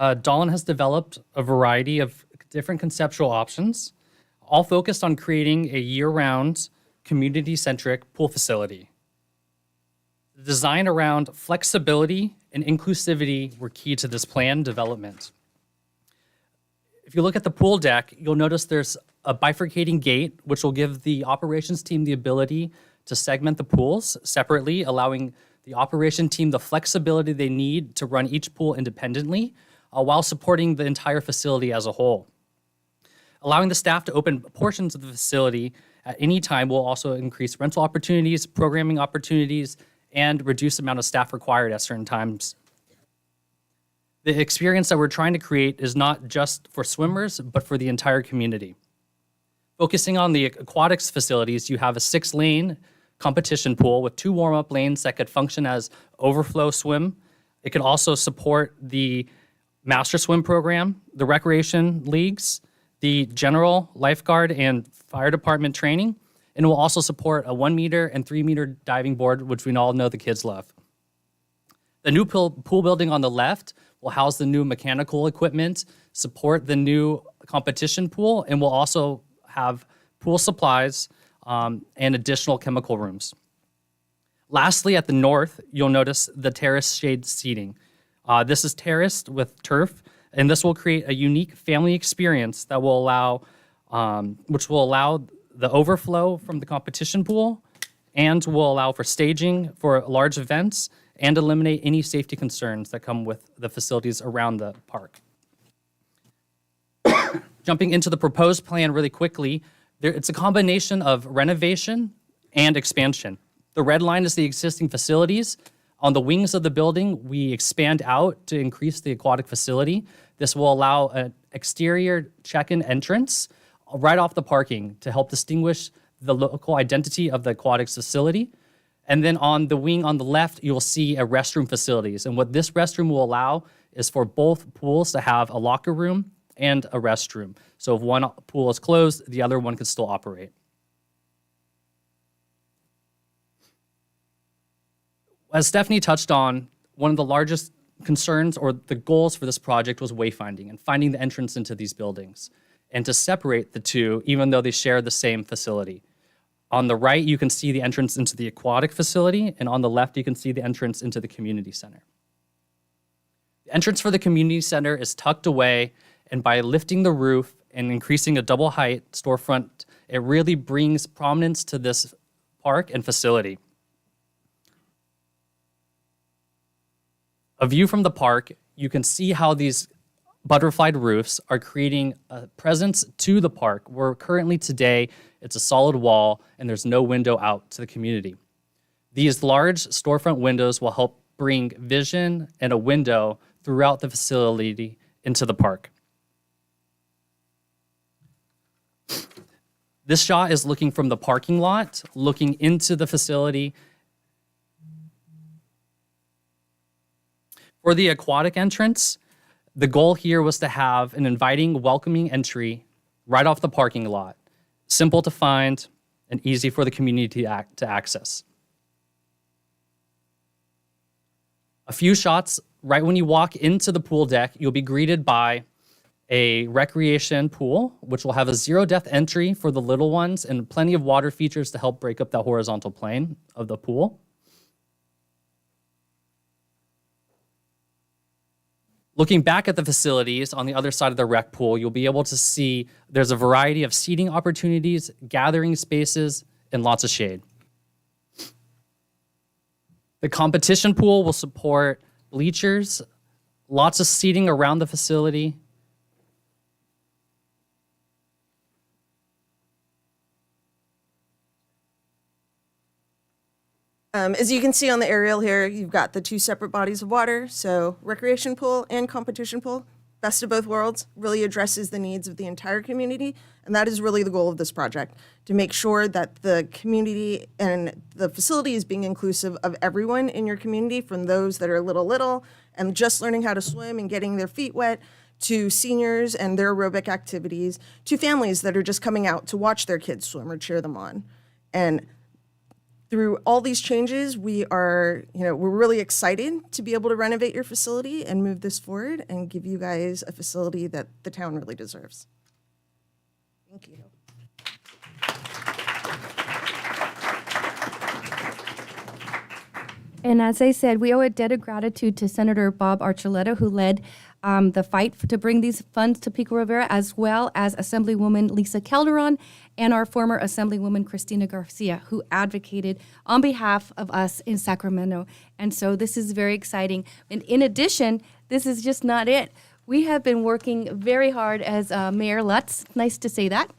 Dahlin has developed a variety of different conceptual options, all focused on creating a year-round, community-centric pool facility. The design around flexibility and inclusivity were key to this plan development. If you look at the pool deck, you'll notice there's a bifurcating gate, which will give the operations team the ability to segment the pools separately, allowing the operation team the flexibility they need to run each pool independently while supporting the entire facility as a whole. Allowing the staff to open portions of the facility at any time will also increase rental opportunities, programming opportunities, and reduce the amount of staff required at certain times. The experience that we're trying to create is not just for swimmers, but for the entire community. Focusing on the aquatics facilities, you have a 6-lane competition pool with 2 warm-up lanes that could function as overflow swim. It could also support the master swim program, the recreation leagues, the general lifeguard and fire department training, and it will also support a 1-meter and 3-meter diving board, which we all know the kids love. The new pool building on the left will house the new mechanical equipment, support the new competition pool, and will also have pool supplies and additional chemical rooms. Lastly, at the north, you'll notice the terrace shade seating. This is terraced with turf, and this will create a unique family experience that will allow, which will allow the overflow from the competition pool and will allow for staging for large events and eliminate any safety concerns that come with the facilities around the park. Jumping into the proposed plan really quickly, it's a combination of renovation and expansion. The red line is the existing facilities. On the wings of the building, we expand out to increase the aquatic facility. This will allow an exterior check-in entrance right off the parking to help distinguish the local identity of the aquatics facility. And then on the wing on the left, you'll see a restroom facilities. And what this restroom will allow is for both pools to have a locker room and a restroom. So if one pool is closed, the other one can still operate. As Stephanie touched on, one of the largest concerns or the goals for this project was wayfinding and finding the entrance into these buildings and to separate the two, even though they share the same facility. On the right, you can see the entrance into the aquatic facility, and on the left, you can see the entrance into the community center. The entrance for the community center is tucked away, and by lifting the roof and increasing a double height storefront, it really brings prominence to this park and facility. A view from the park, you can see how these butterflied roofs are creating a presence to the park where currently today it's a solid wall and there's no window out to the community. These large storefront windows will help bring vision and a window throughout the facility into the park. This shot is looking from the parking lot, looking into the facility. For the aquatic entrance, the goal here was to have an inviting, welcoming entry right off the parking lot, simple to find and easy for the community to access. A few shots, right when you walk into the pool deck, you'll be greeted by a recreation pool, which will have a zero-depth entry for the little ones and plenty of water features to help break up that horizontal plane of the pool. Looking back at the facilities on the other side of the rec pool, you'll be able to see there's a variety of seating opportunities, gathering spaces, and lots of shade. The competition pool will support bleachers, lots of seating around the facility. As you can see on the aerial here, you've got the two separate bodies of water, so recreation pool and competition pool. Best of both worlds, really addresses the needs of the entire community, and that is really the goal of this project, to make sure that the community and the facility is being inclusive of everyone in your community, from those that are little and just learning how to swim and getting their feet wet, to seniors and their aerobic activities, to families that are just coming out to watch their kids swim or cheer them on. And through all these changes, we're really excited to be able to renovate your facility and move this forward and give you guys a facility that the town really deserves. Thank you. And as I said, we owe a debt of gratitude to Senator Bob Archuleta, who led the fight to bring these funds to Pico Rivera, as well as Assemblywoman Lisa Calderon and our former Assemblywoman Cristina Garcia, who advocated on behalf of us in Sacramento. And so this is very exciting. And in addition, this is just not it. We have been working very hard as Mayor Lutz, nice to say that,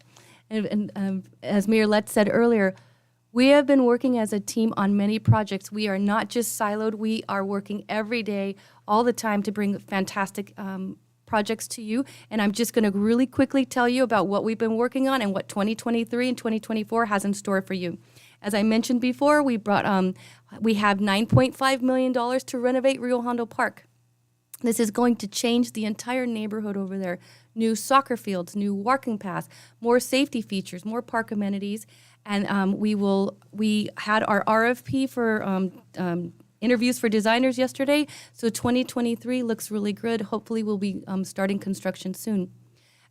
and as Mayor Lutz said earlier, we have been working as a team on many projects. We are not just siloed. We are working every day, all the time, to bring fantastic projects to you. And I'm just going to really quickly tell you about what we've been working on and what 2023 and 2024 has in store for you. As I mentioned before, we have $9.5 million to renovate Rio Hondo Park. This is going to change the entire neighborhood over there. New soccer fields, new walking paths, more safety features, more park amenities. And we had our RFP for interviews for designers yesterday. So 2023 looks really good. Hopefully we'll be starting construction soon.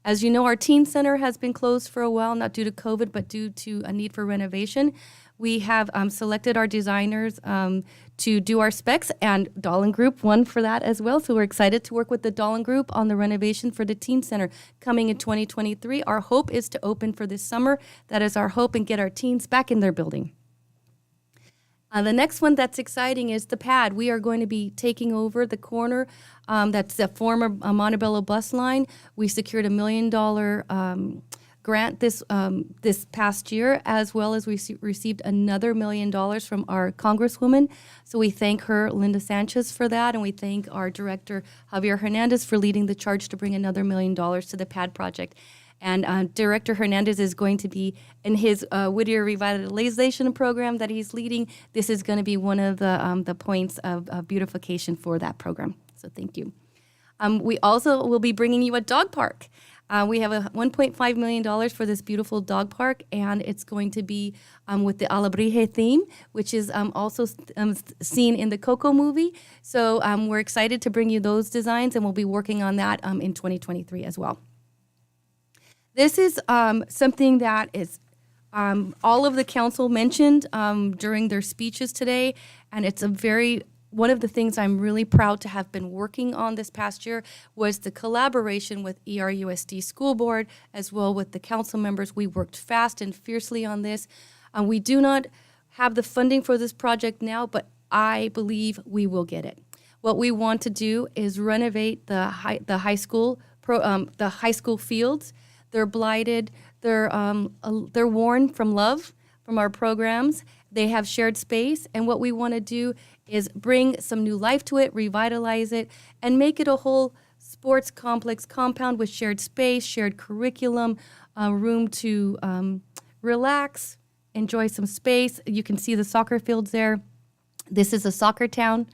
As you know, our teen center has been closed for a while, not due to COVID, but due to a need for renovation. We have selected our designers to do our specs, and Dolan Group won for that as well. So we're excited to work with the Dolan Group on the renovation for the teen center coming in 2023. Our hope is to open for this summer. That is our hope, and get our teens back in their building. The next one that's exciting is the pad. We are going to be taking over the corner. That's the former Montebello bus line. We secured $1 million grant this past year, as well as we received another $1 million from our Congresswoman. So we thank her, Linda Sanchez, for that, and we thank our director, Javier Hernandez, for leading the charge to bring another $1 million to the pad project. And Director Hernandez is going to be in his Whittier revitalization program that he's leading. This is going to be one of the points of beautification for that program. So thank you. We also will be bringing you a dog park. We have a $1.5 million for this beautiful dog park, and it's going to be with the Alebrije theme, which is also seen in the Coco movie. So we're excited to bring you those designs, and we'll be working on that in 2023 as well. This is something that is all of the council mentioned during their speeches today, and it's one of the things I'm really proud to have been working on this past year was the collaboration with ERUSD School Board, as well with the council members. We worked fast and fiercely on this. We do not have the funding for this project now, but I believe we will get it. What we want to do is renovate the high school fields. They're blighted. They're worn from love from our programs. They have shared space, and what we want to do is bring some new life to it, revitalize it, and make it a whole sports complex compound with shared space, shared curriculum, room to relax, enjoy some space. You can see the soccer fields there. This is a soccer town.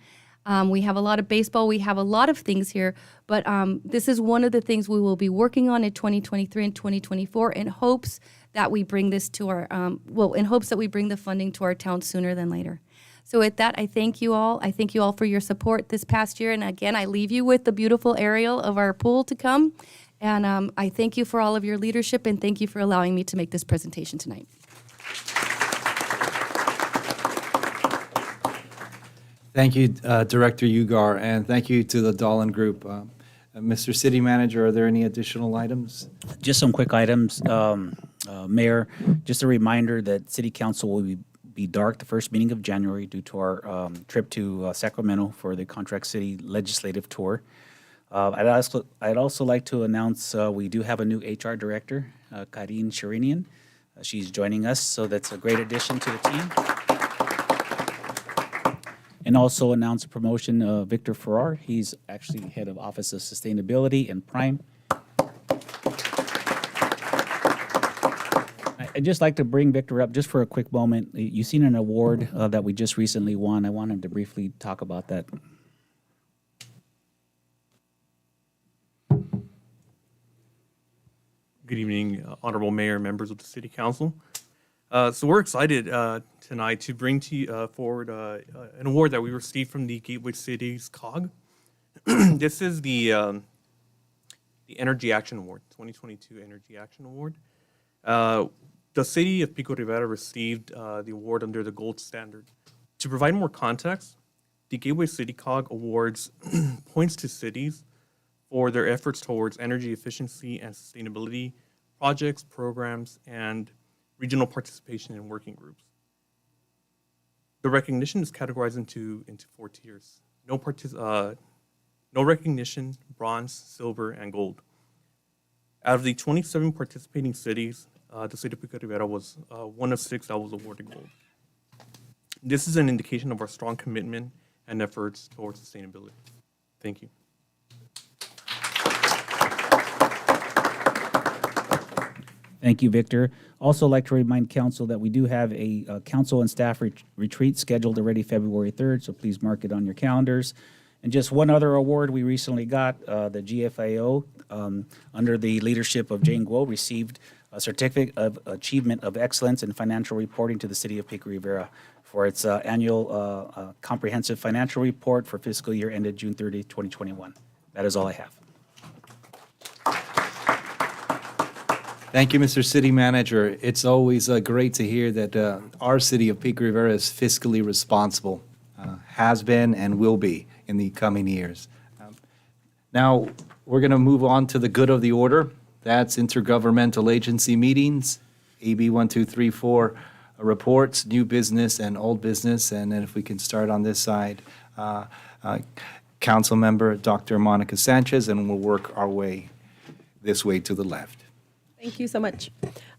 We have a lot of baseball. We have a lot of things here, but this is one of the things we will be working on in 2023 and 2024 in hopes that we bring this to our, in hopes that we bring the funding to our town sooner than later. So with that, I thank you all. I thank you all for your support this past year. And again, I leave you with the beautiful aerial of our pool to come. And I thank you for all of your leadership, and thank you for allowing me to make this presentation tonight. Thank you, Director Ugar, and thank you to the Dahlin Group. Mr. City Manager, are there any additional items? Just some quick items. Mayor, just a reminder that City Council will be dark the first meeting of January due to our trip to Sacramento for the Contract City Legislative Tour. I'd also like to announce we do have a new HR Director, Karine Sharinian. She's joining us, so that's a great addition to the team. And also announce a promotion of Victor Farrar. He's actually Head of Office of Sustainability and Prime. I'd just like to bring Victor up just for a quick moment. You've seen an award that we just recently won. I want him to briefly talk about that. Good evening, Honorable Mayor, members of the City Council. So we're excited tonight to bring to you forward an award that we received from the Gateway Cities COG. This is the Energy Action Award, 2022 Energy Action Award. The City of Pico Rivera received the award under the gold standard. To provide more context, the Gateway City COG awards points to cities for their efforts towards energy efficiency and sustainability projects, programs, and regional participation in working groups. The recognition is categorized into 4 tiers. No recognition, bronze, silver, and gold. Out of the 27 participating cities, the City of Pico Rivera was one of 6 that was awarded gold. This is an indication of our strong commitment and efforts towards sustainability. Thank you. Thank you, Victor. Also like to remind council that we do have a council and staff retreat scheduled already February 3rd, so please mark it on your calendars. And just one other award we recently got, the GFAO, under the leadership of Jane Guo, received a Certificate of Achievement of Excellence in Financial Reporting to the City of Pico Rivera for its annual comprehensive financial report for fiscal year ended June 30, 2021. That is all I have. Thank you, Mr. City Manager. It's always great to hear that our city of Pico Rivera is fiscally responsible, has been and will be in the coming years. Now, we're going to move on to the good of the order. That's intergovernmental agency meetings, AB 1234 reports, new business and old business. And then if we can start on this side, Council Member Dr. Monica Sanchez, and we'll work our way this way to the left. Thank you so much.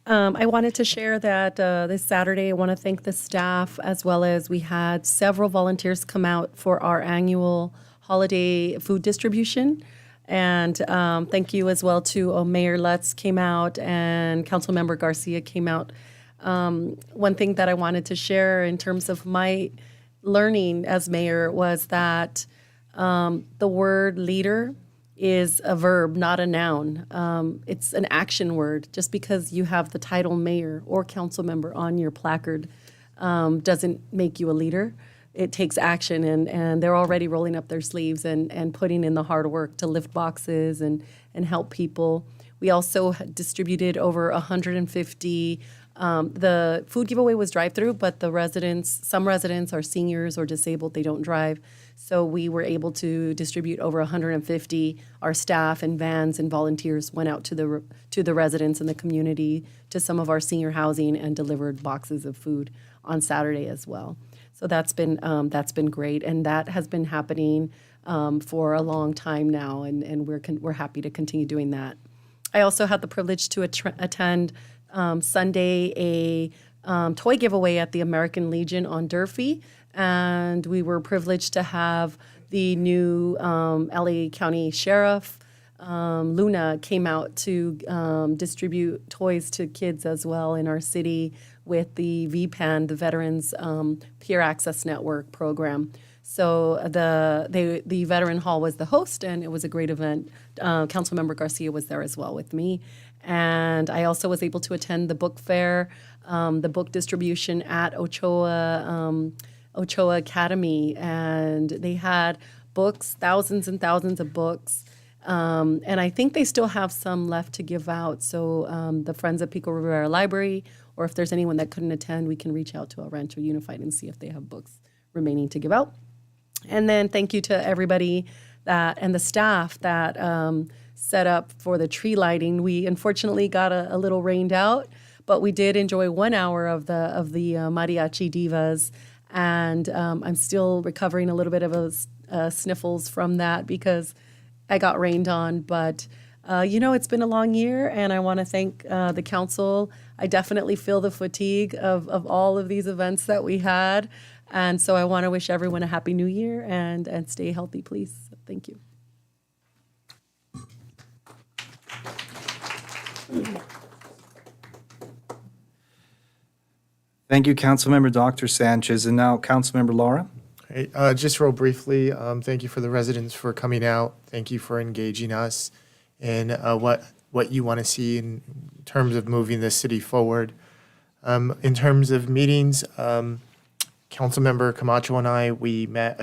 I wanted to share that this Saturday, I want to thank the staff, as well as we had several volunteers come out for our annual holiday food distribution. And thank you as well to Mayor Lutz came out and Councilmember Garcia came out. One thing that I wanted to share in terms of my learning as mayor was that the word leader is a verb, not a noun. It's an action word. Just because you have the title mayor or council member on your placard doesn't make you a leader. It takes action, and they're already rolling up their sleeves and putting in the hard work to lift boxes and help people. We also distributed over 150. The food giveaway was drive-through, but some residents are seniors or disabled, they don't drive. So we were able to distribute over 150. Our staff and vans and volunteers went out to the residents in the community, to some of our senior housing, and delivered boxes of food on Saturday as well. So that's been great, and that has been happening for a long time now, and we're happy to continue doing that. I also had the privilege to attend Sunday a toy giveaway at the American Legion on Durfee, and we were privileged to have the new LA County Sheriff, Luna, came out to distribute toys to kids as well in our city with the VPAN, the Veterans Peer Access Network program. So the Veteran Hall was the host, and it was a great event. Councilmember Garcia was there as well with me. And I also was able to attend the book fair, the book distribution at Ochoa Academy. And they had books, thousands and thousands of books. And I think they still have some left to give out. So the Friends of Pico Rivera Library, or if there's anyone that couldn't attend, we can reach out to El Rancho Unified and see if they have books remaining to give out. And then thank you to everybody and the staff that set up for the tree lighting. We unfortunately got a little rained out, but we did enjoy 1 hour of the Mariachi Divas. And I'm still recovering a little bit of sniffles from that because I got rained on. But, it's been a long year, and I want to thank the council. I definitely feel the fatigue of all of these events that we had. And so I want to wish everyone a happy new year and stay healthy, please. Thank you. Thank you, Councilmember Dr. Sanchez. And now Councilmember Laura. Hey, just real briefly, thank you for the residents for coming out. Thank you for engaging us in what you want to see in terms of moving the city forward. In terms of meetings, Councilmember Camacho and I, we met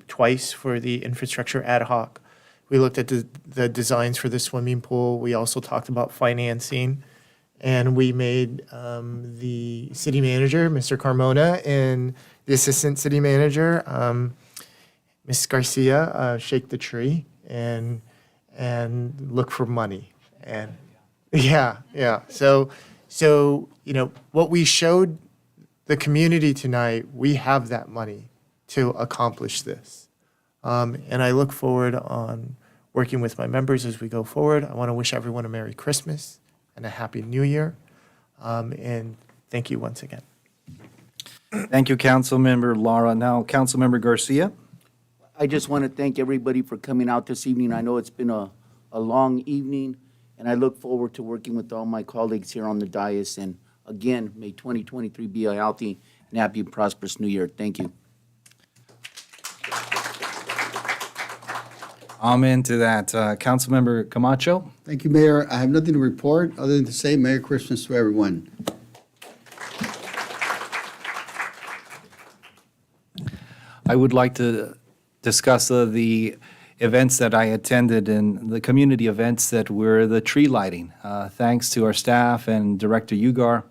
twice for the infrastructure ad hoc. We looked at the designs for the swimming pool. We also talked about financing. And we made the city manager, Mr. Carmona, and the assistant city manager, Ms. Garcia, shake the tree and look for money. And yeah. So what we showed the community tonight, we have that money to accomplish this. And I look forward on working with my members as we go forward. I want to wish everyone a Merry Christmas and a Happy New Year. And thank you once again. Thank you, Councilmember Laura. Now, Councilmember Garcia. I just want to thank everybody for coming out this evening. I know it's been a long evening, and I look forward to working with all my colleagues here on the dais. And again, may 2023 be a healthy and happy and prosperous new year. Thank you. Amen to that. Councilmember Camacho. Thank you, Mayor. I have nothing to report other than to say Merry Christmas to everyone. I would like to discuss the events that I attended and the community events that were the tree lighting. Thanks to our staff and Director Ugar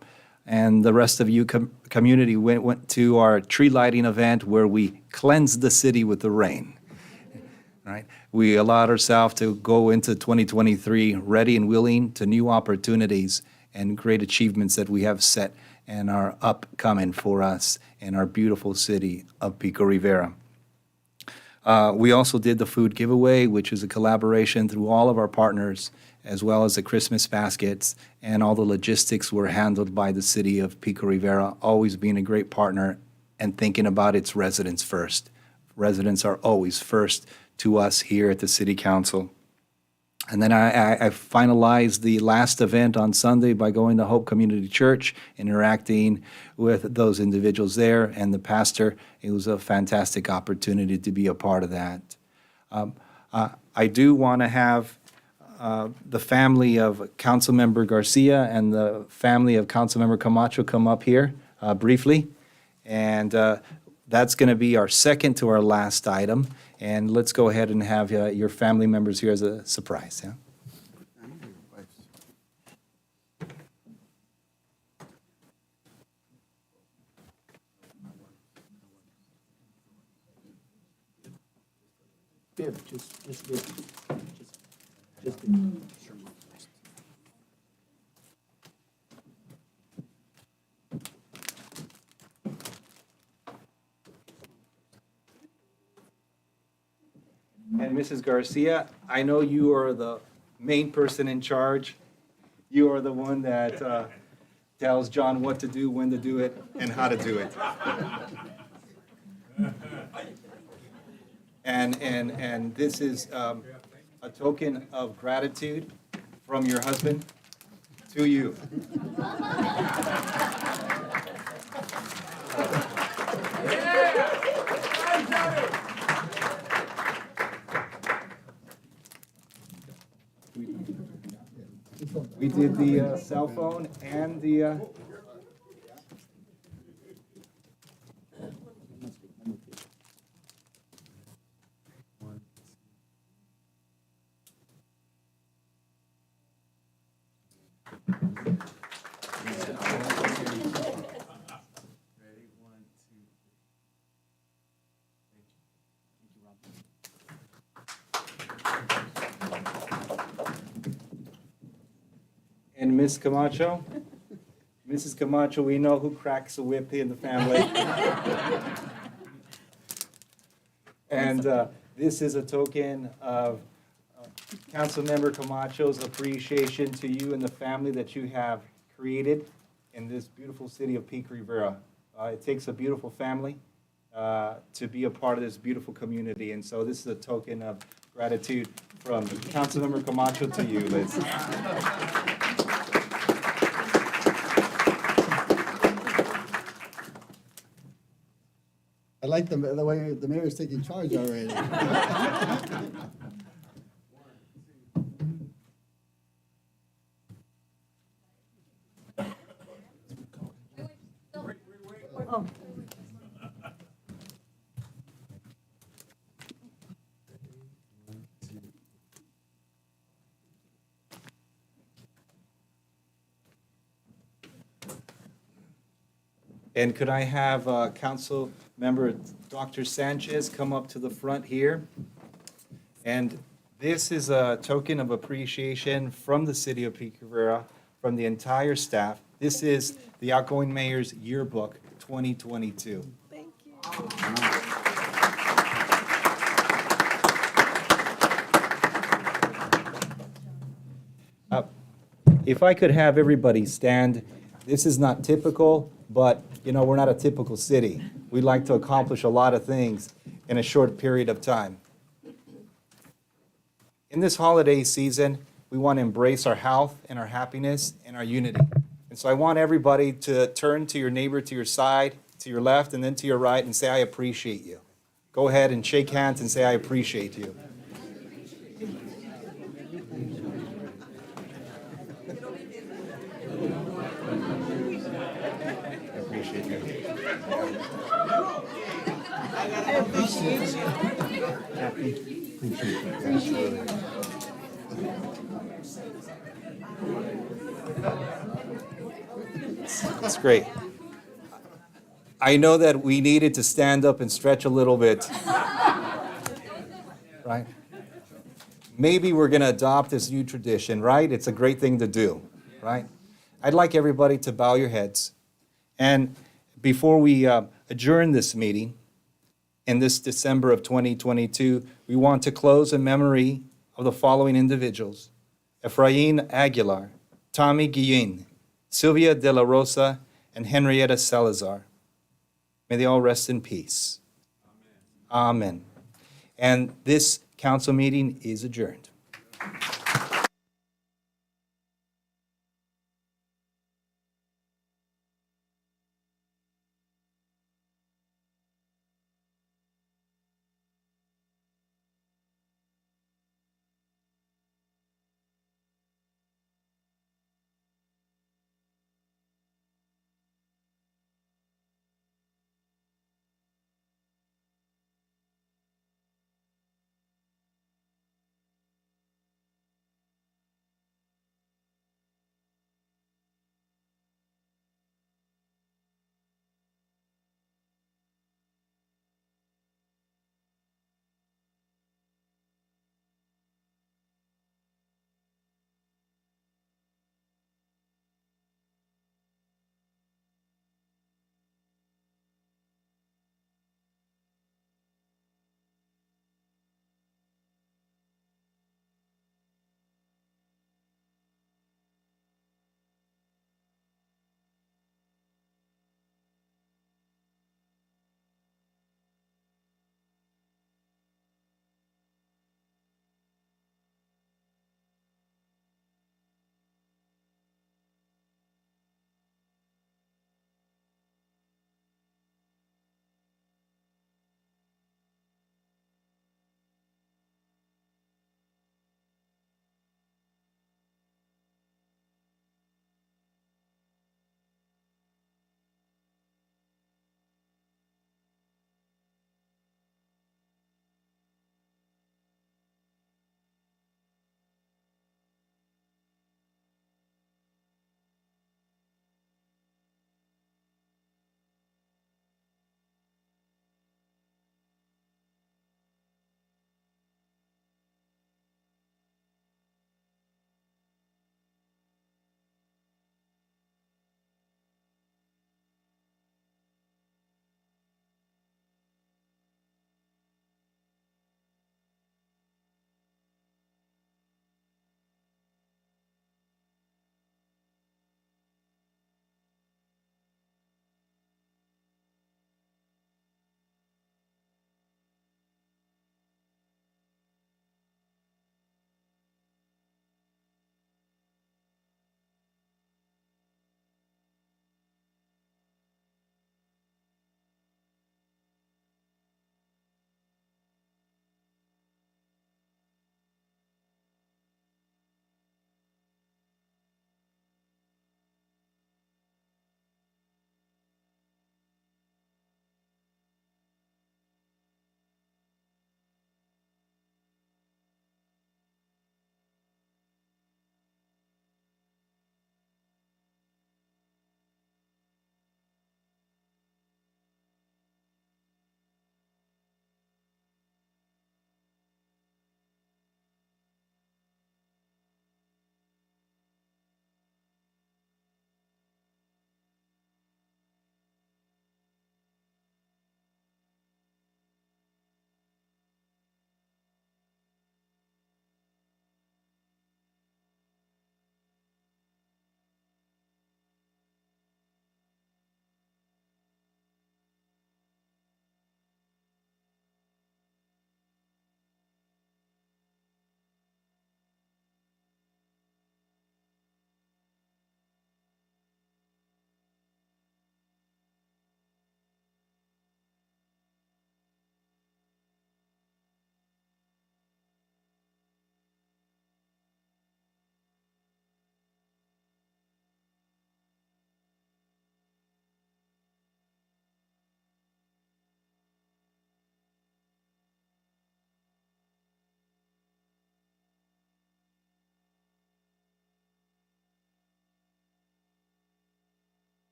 and the rest of you community went to our tree lighting event where we cleansed the city with the rain. Right? We allowed ourselves to go into 2023 ready and willing to new opportunities and great achievements that we have set and are upcoming for us in our beautiful city of Pico Rivera. We also did the food giveaway, which is a collaboration through all of our partners, as well as the Christmas baskets, and all the logistics were handled by the city of Pico Rivera, always being a great partner and thinking about its residents first. Residents are always first to us here at the City Council. And then I finalized the last event on Sunday by going to Hope Community Church, interacting with those individuals there and the pastor. It was a fantastic opportunity to be a part of that. I do want to have the family of Councilmember Garcia and the family of Councilmember Camacho come up here briefly. And that's going to be our second to our last item. And let's go ahead and have your family members here as a surprise. Yeah? And Mrs. Garcia, I know you are the main person in charge. You are the one that tells John what to do, when to do it, and how to do it. And this is a token of gratitude from your husband to you. We did the cell phone and the. And Miss Camacho, Mrs. Camacho, we know who cracks the whip in the family. And this is a token of Councilmember Camacho's appreciation to you and the family that you have created in this beautiful city of Pico Rivera. It takes a beautiful family to be a part of this beautiful community, and so this is a token of gratitude from Councilmember Camacho to you, Liz. I like the way the mayor is taking charge already. Oh. And could I have Council Member Dr. Sanchez come up to the front here? And this is a token of appreciation from the city of Pico Rivera, from the entire staff. This is the outgoing mayor's yearbook 2022. Thank you. If I could have everybody stand, this is not typical, but you know, we're not a typical city. We like to accomplish a lot of things in a short period of time. In this holiday season, we want to embrace our health and our happiness and our unity. And so I want everybody to turn to your neighbor to your side, to your left, and then to your right and say, I appreciate you. Go ahead and shake hands and say, I appreciate you. I appreciate you. Happy. Appreciate you. That's great. I know that we needed to stand up and stretch a little bit. Right? Maybe we're going to adopt this new tradition, right? It's a great thing to do, right? I'd like everybody to bow your heads. And before we adjourn this meeting in this December of 2022, we want to close in memory of the following individuals: Efrain Aguilar, Tommy Guillen, Sylvia De La Rosa, and Henrietta Salazar. May they all rest in peace. Amen. And this council meeting is adjourned.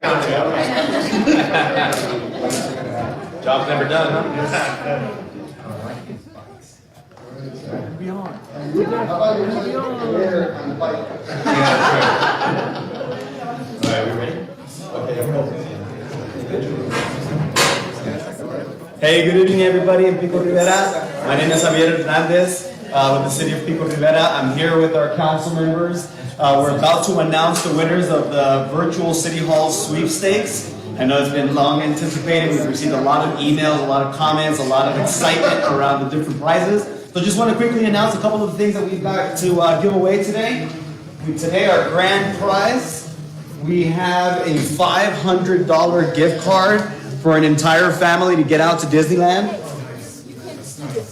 Job's never done, huh? Hey, good evening, everybody in Pico Rivera. My name is Javier Hernandez with the city of Pico Rivera. I'm here with our council members. We're about to announce the winners of the virtual City Hall sweepstakes. I know it's been long anticipated. We've received a lot of emails, a lot of comments, a lot of excitement around the different prizes. So just want to quickly announce a couple of the things that we've got to give away today. Today, our grand prize, we have a $500 gift card for an entire family to get out to Disneyland.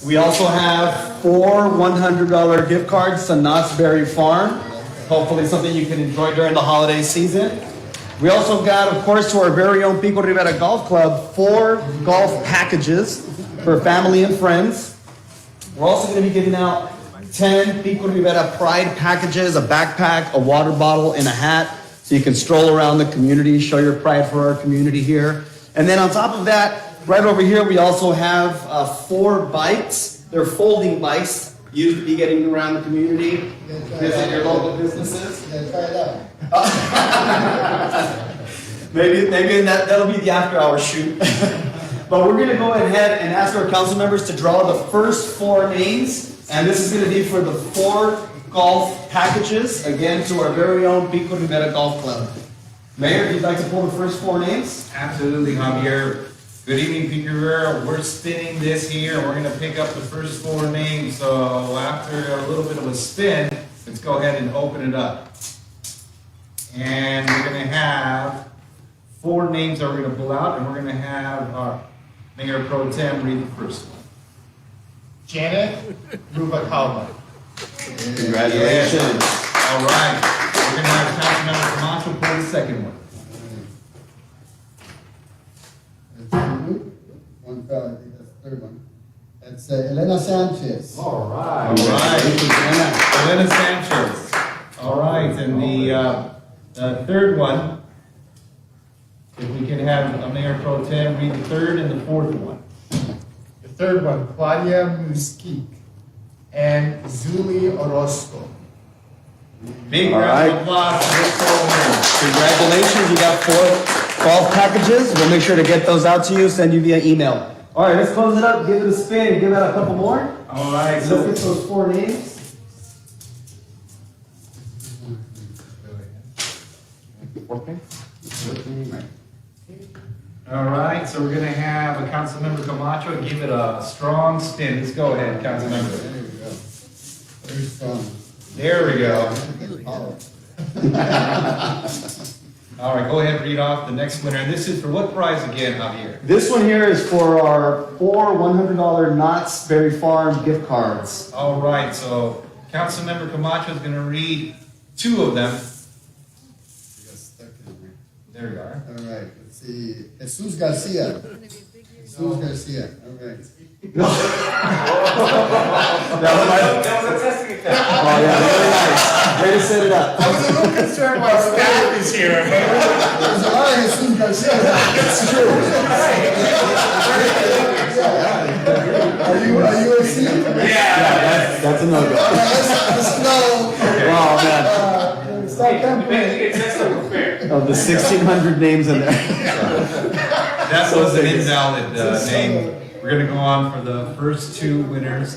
We also have 4 $100 gift cards to Knott's Berry Farm. Hopefully something you can enjoy during the holiday season. We also got, of course, to our very own Pico Rivera Golf Club, 4 golf packages for family and friends. We're also going to be giving out 10 Pico Rivera Pride packages, a backpack, a water bottle, and a hat, so you can stroll around the community, show your pride for our community here. And then on top of that, right over here, we also have 4 bikes. They're folding bikes, used to be getting around the community, visit your local businesses. Maybe that'll be the after-hour shoot. But we're going to go ahead and ask our council members to draw the first 4 names, and this is going to be for the 4 golf packages, again, to our very own Pico Rivera Golf Club. Mayor, if you'd like to pull the first 4 names? Absolutely, Javier. Good evening, Pico Rivera. We're spinning this here. We're going to pick up the first 4 names. So after a little bit of a spin, let's go ahead and open it up. And we're going to have 4 names that we're going to pull out, and we're going to have our Mayor Pro Tem read the first one. Janet Rubalcaba. Congratulations. Yes. All right. We're going to have Councilmember Camacho pull the second one. One fell, I think that's the third one. That's Elena Sanchez. All right. All right. Elena Sanchez. All right. And the third one, if we can have Mayor Pro Tem read the third and the fourth one. The third one, Claudia Muskik and Zuli Orozco. Big All round right. of applause for this program. Congratulations, you got 4 golf packages. We'll make sure to get those out to you, send you via email. All right, let's close it up, give it a spin, give out a couple more. All right. Let's So get those 4 names. all right. So we're going to have a Councilmember Camacho give it a strong spin. Let's go ahead, Councilmember. Very strong. There we go. All right, go ahead and read off the next winner. And this is for what prize again, Javier? This one here is for our 4 $100 Knott's Berry Farm gift cards. All right, so Councilmember Camacho is going to read 2 of them. There you are. All right, let's see. Jesus Garcia. Jesus Garcia. All right. That was a testing account. Oh yeah, very nice. Way to set it up. I was a little concerned my staff is here. There's a lot of Jesus Garcia. It's true. Are you a C? Yeah, that's a no-go. Let's go. Oh man. Stop campaigning. Of the 1,600 names in there. That was an invalid name. We're going to go on for the first 2 winners.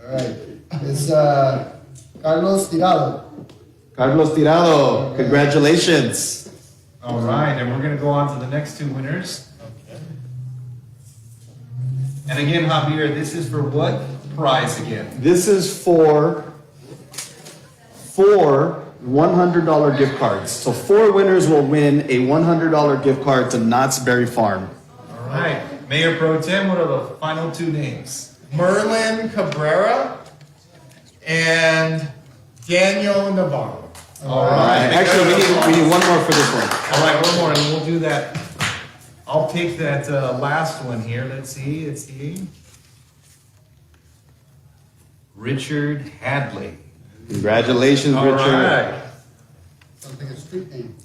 All right. It's Carlos Tirado. Carlos Tirado, congratulations. All right, and we're going to go on to the next 2 winners. And again, Javier, this is for what prize again? This is for 4 $100 gift cards. So 4 winners will win a $100 gift card to Knott's Berry Farm. All right, Mayor Pro Tem, what are the final 2 names? Merlin Cabrera and Daniel Navarro. All right. Actually, we need one more for this one. All right, one more, and we'll do that. I'll take that last one here. Let's see. Richard Hadley. Congratulations, All Richard. right. Sounds like a street name.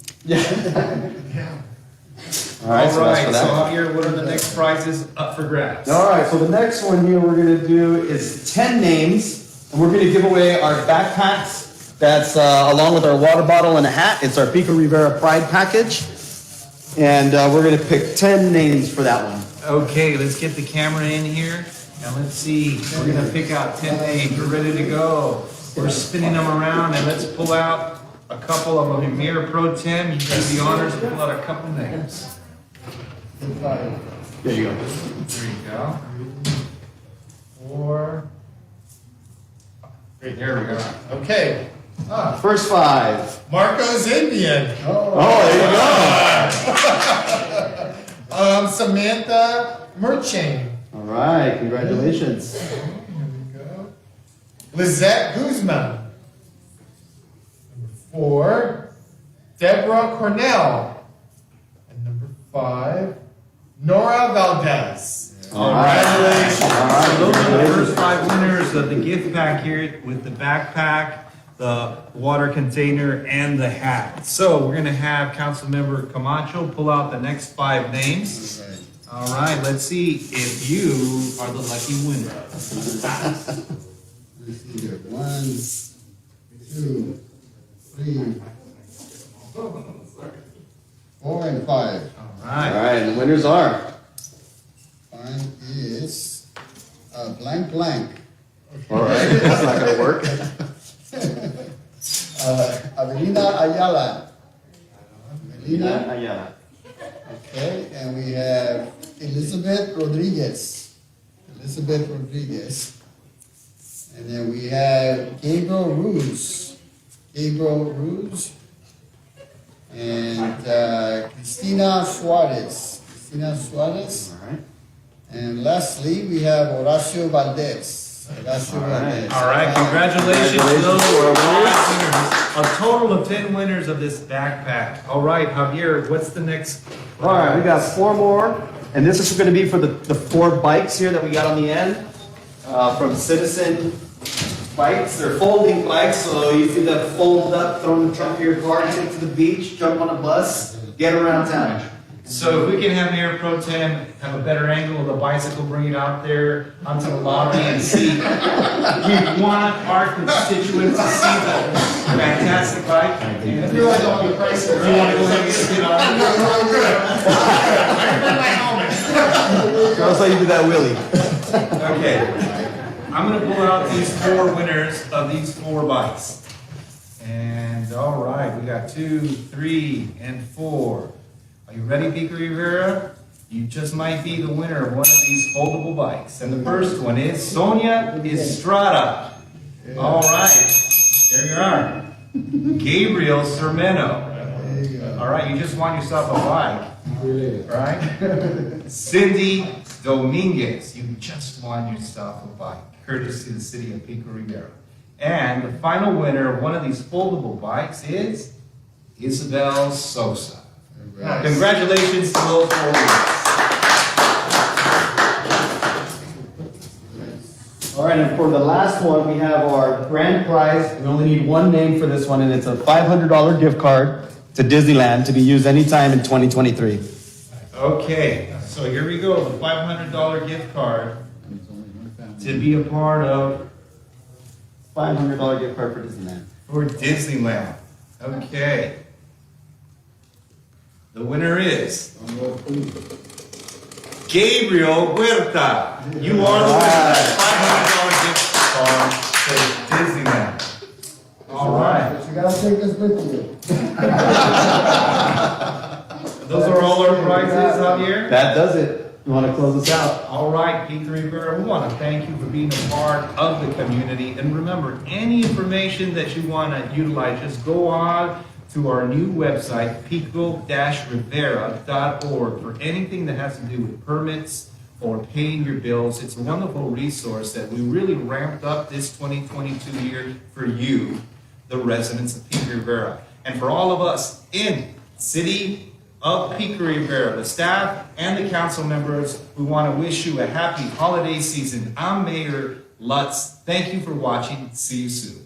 All right, so that's for that. Javier, what are the next prizes up for grabs? All right, so the next one here we're gonna do is 10 names, and we're gonna give away our backpacks. That's along with our water bottle and a hat. It's our Pico Rivera Pride package. And we're gonna pick 10 names for that one. Okay, let's get the camera in here, and let's see. We're gonna pick out 10 names. We're ready to go. We're spinning them around, and let's pull out a couple of them. Mayor Pro Tem, you do the honors and pull out a couple names. There you go. There you go. 4. Great, there we go. Okay. First 5. Marco's Indian. Oh, there you go. Samantha Merchain. All right, congratulations. Here we go. Lizette Guzman. Number 4, Deborah Cornell. And number 5, Nora Valdez. All right. So those are the first 5 winners of the gift pack here with the backpack, the water container, and the hat. So we're gonna have Councilmember Camacho pull out the next 5 names. All right, let's see if you are the lucky winner. Let's see here. 1, 2, 3, 4, and 5. All All right. right, and the winners are. Mine is blank blank. All right, that's not gonna work. Avelina Ayala. Avelina. Ayala. Okay, and we have Elizabeth Rodriguez. Elizabeth Rodriguez. And then we have Gabriel Ruz. Gabriel Ruz. And Cristina Suarez. Cristina Suarez. All right. And lastly, we have Horacio Valdez. Horacio Valdez. All right, congratulations to those who are winners. A total of 10 winners of this backpack. All right, Javier, what's the next? All right, we got 4 more, and this is going to be for the 4 bikes here that we got on the end from Citizen Bikes. They're folding bikes, so you can fold up, throw in the trunk of your car, take to the beach, jump on a bus, get around town. So if we can have Mayor Pro Tem have a better angle of the bicycle, bring it out there onto the lobby and see. We want our constituents to see the fantastic bike. And if you want to go on the price, if you want to go ahead and get on. That's how you do that, Willie. Okay. I'm going to pull out these 4 winners of these 4 bikes. And all right, we got 2, 3, and 4. Are you ready, Pico Rivera? You just might be the winner of one of these foldable bikes. And the first one is Sonia Estrada. All right, there you are. Gabriel Sermeno. All right, you just want yourself a bike, right? Cindy Dominguez, you just won yourself a bike, courtesy of the city of Pico Rivera. And the final winner of one of these foldable bikes is Isabel Sosa. Congratulations to those 4 winners. All right, and for the last one, we have our grand prize. We only need 1 name for this one, and it's a $500 gift card to Disneyland to be used anytime in 2023. Okay, so here we go, the $500 gift card to be a part of $500 gift card for Disneyland. For Disneyland. Okay. The winner is Gabriel Huerta. You are the winner. $500 gift card to Disneyland. All right. But you gotta take this with you. Those are all our prizes, Javier? That does it. You want to close us out? All right, Pico Rivera, we want to thank you for being a part of the community. And remember, any information that you want to utilize, just go on to our new website, pico-rivera.org, for anything that has to do with permits or paying your bills. It's a wonderful resource that we really ramped up this 2022 year for you, the residents of Pico Rivera. And for all of us in City of Pico Rivera, the staff and the council members, we want to wish you a happy holiday season. I'm Mayor Lutz. Thank you for watching. See you soon.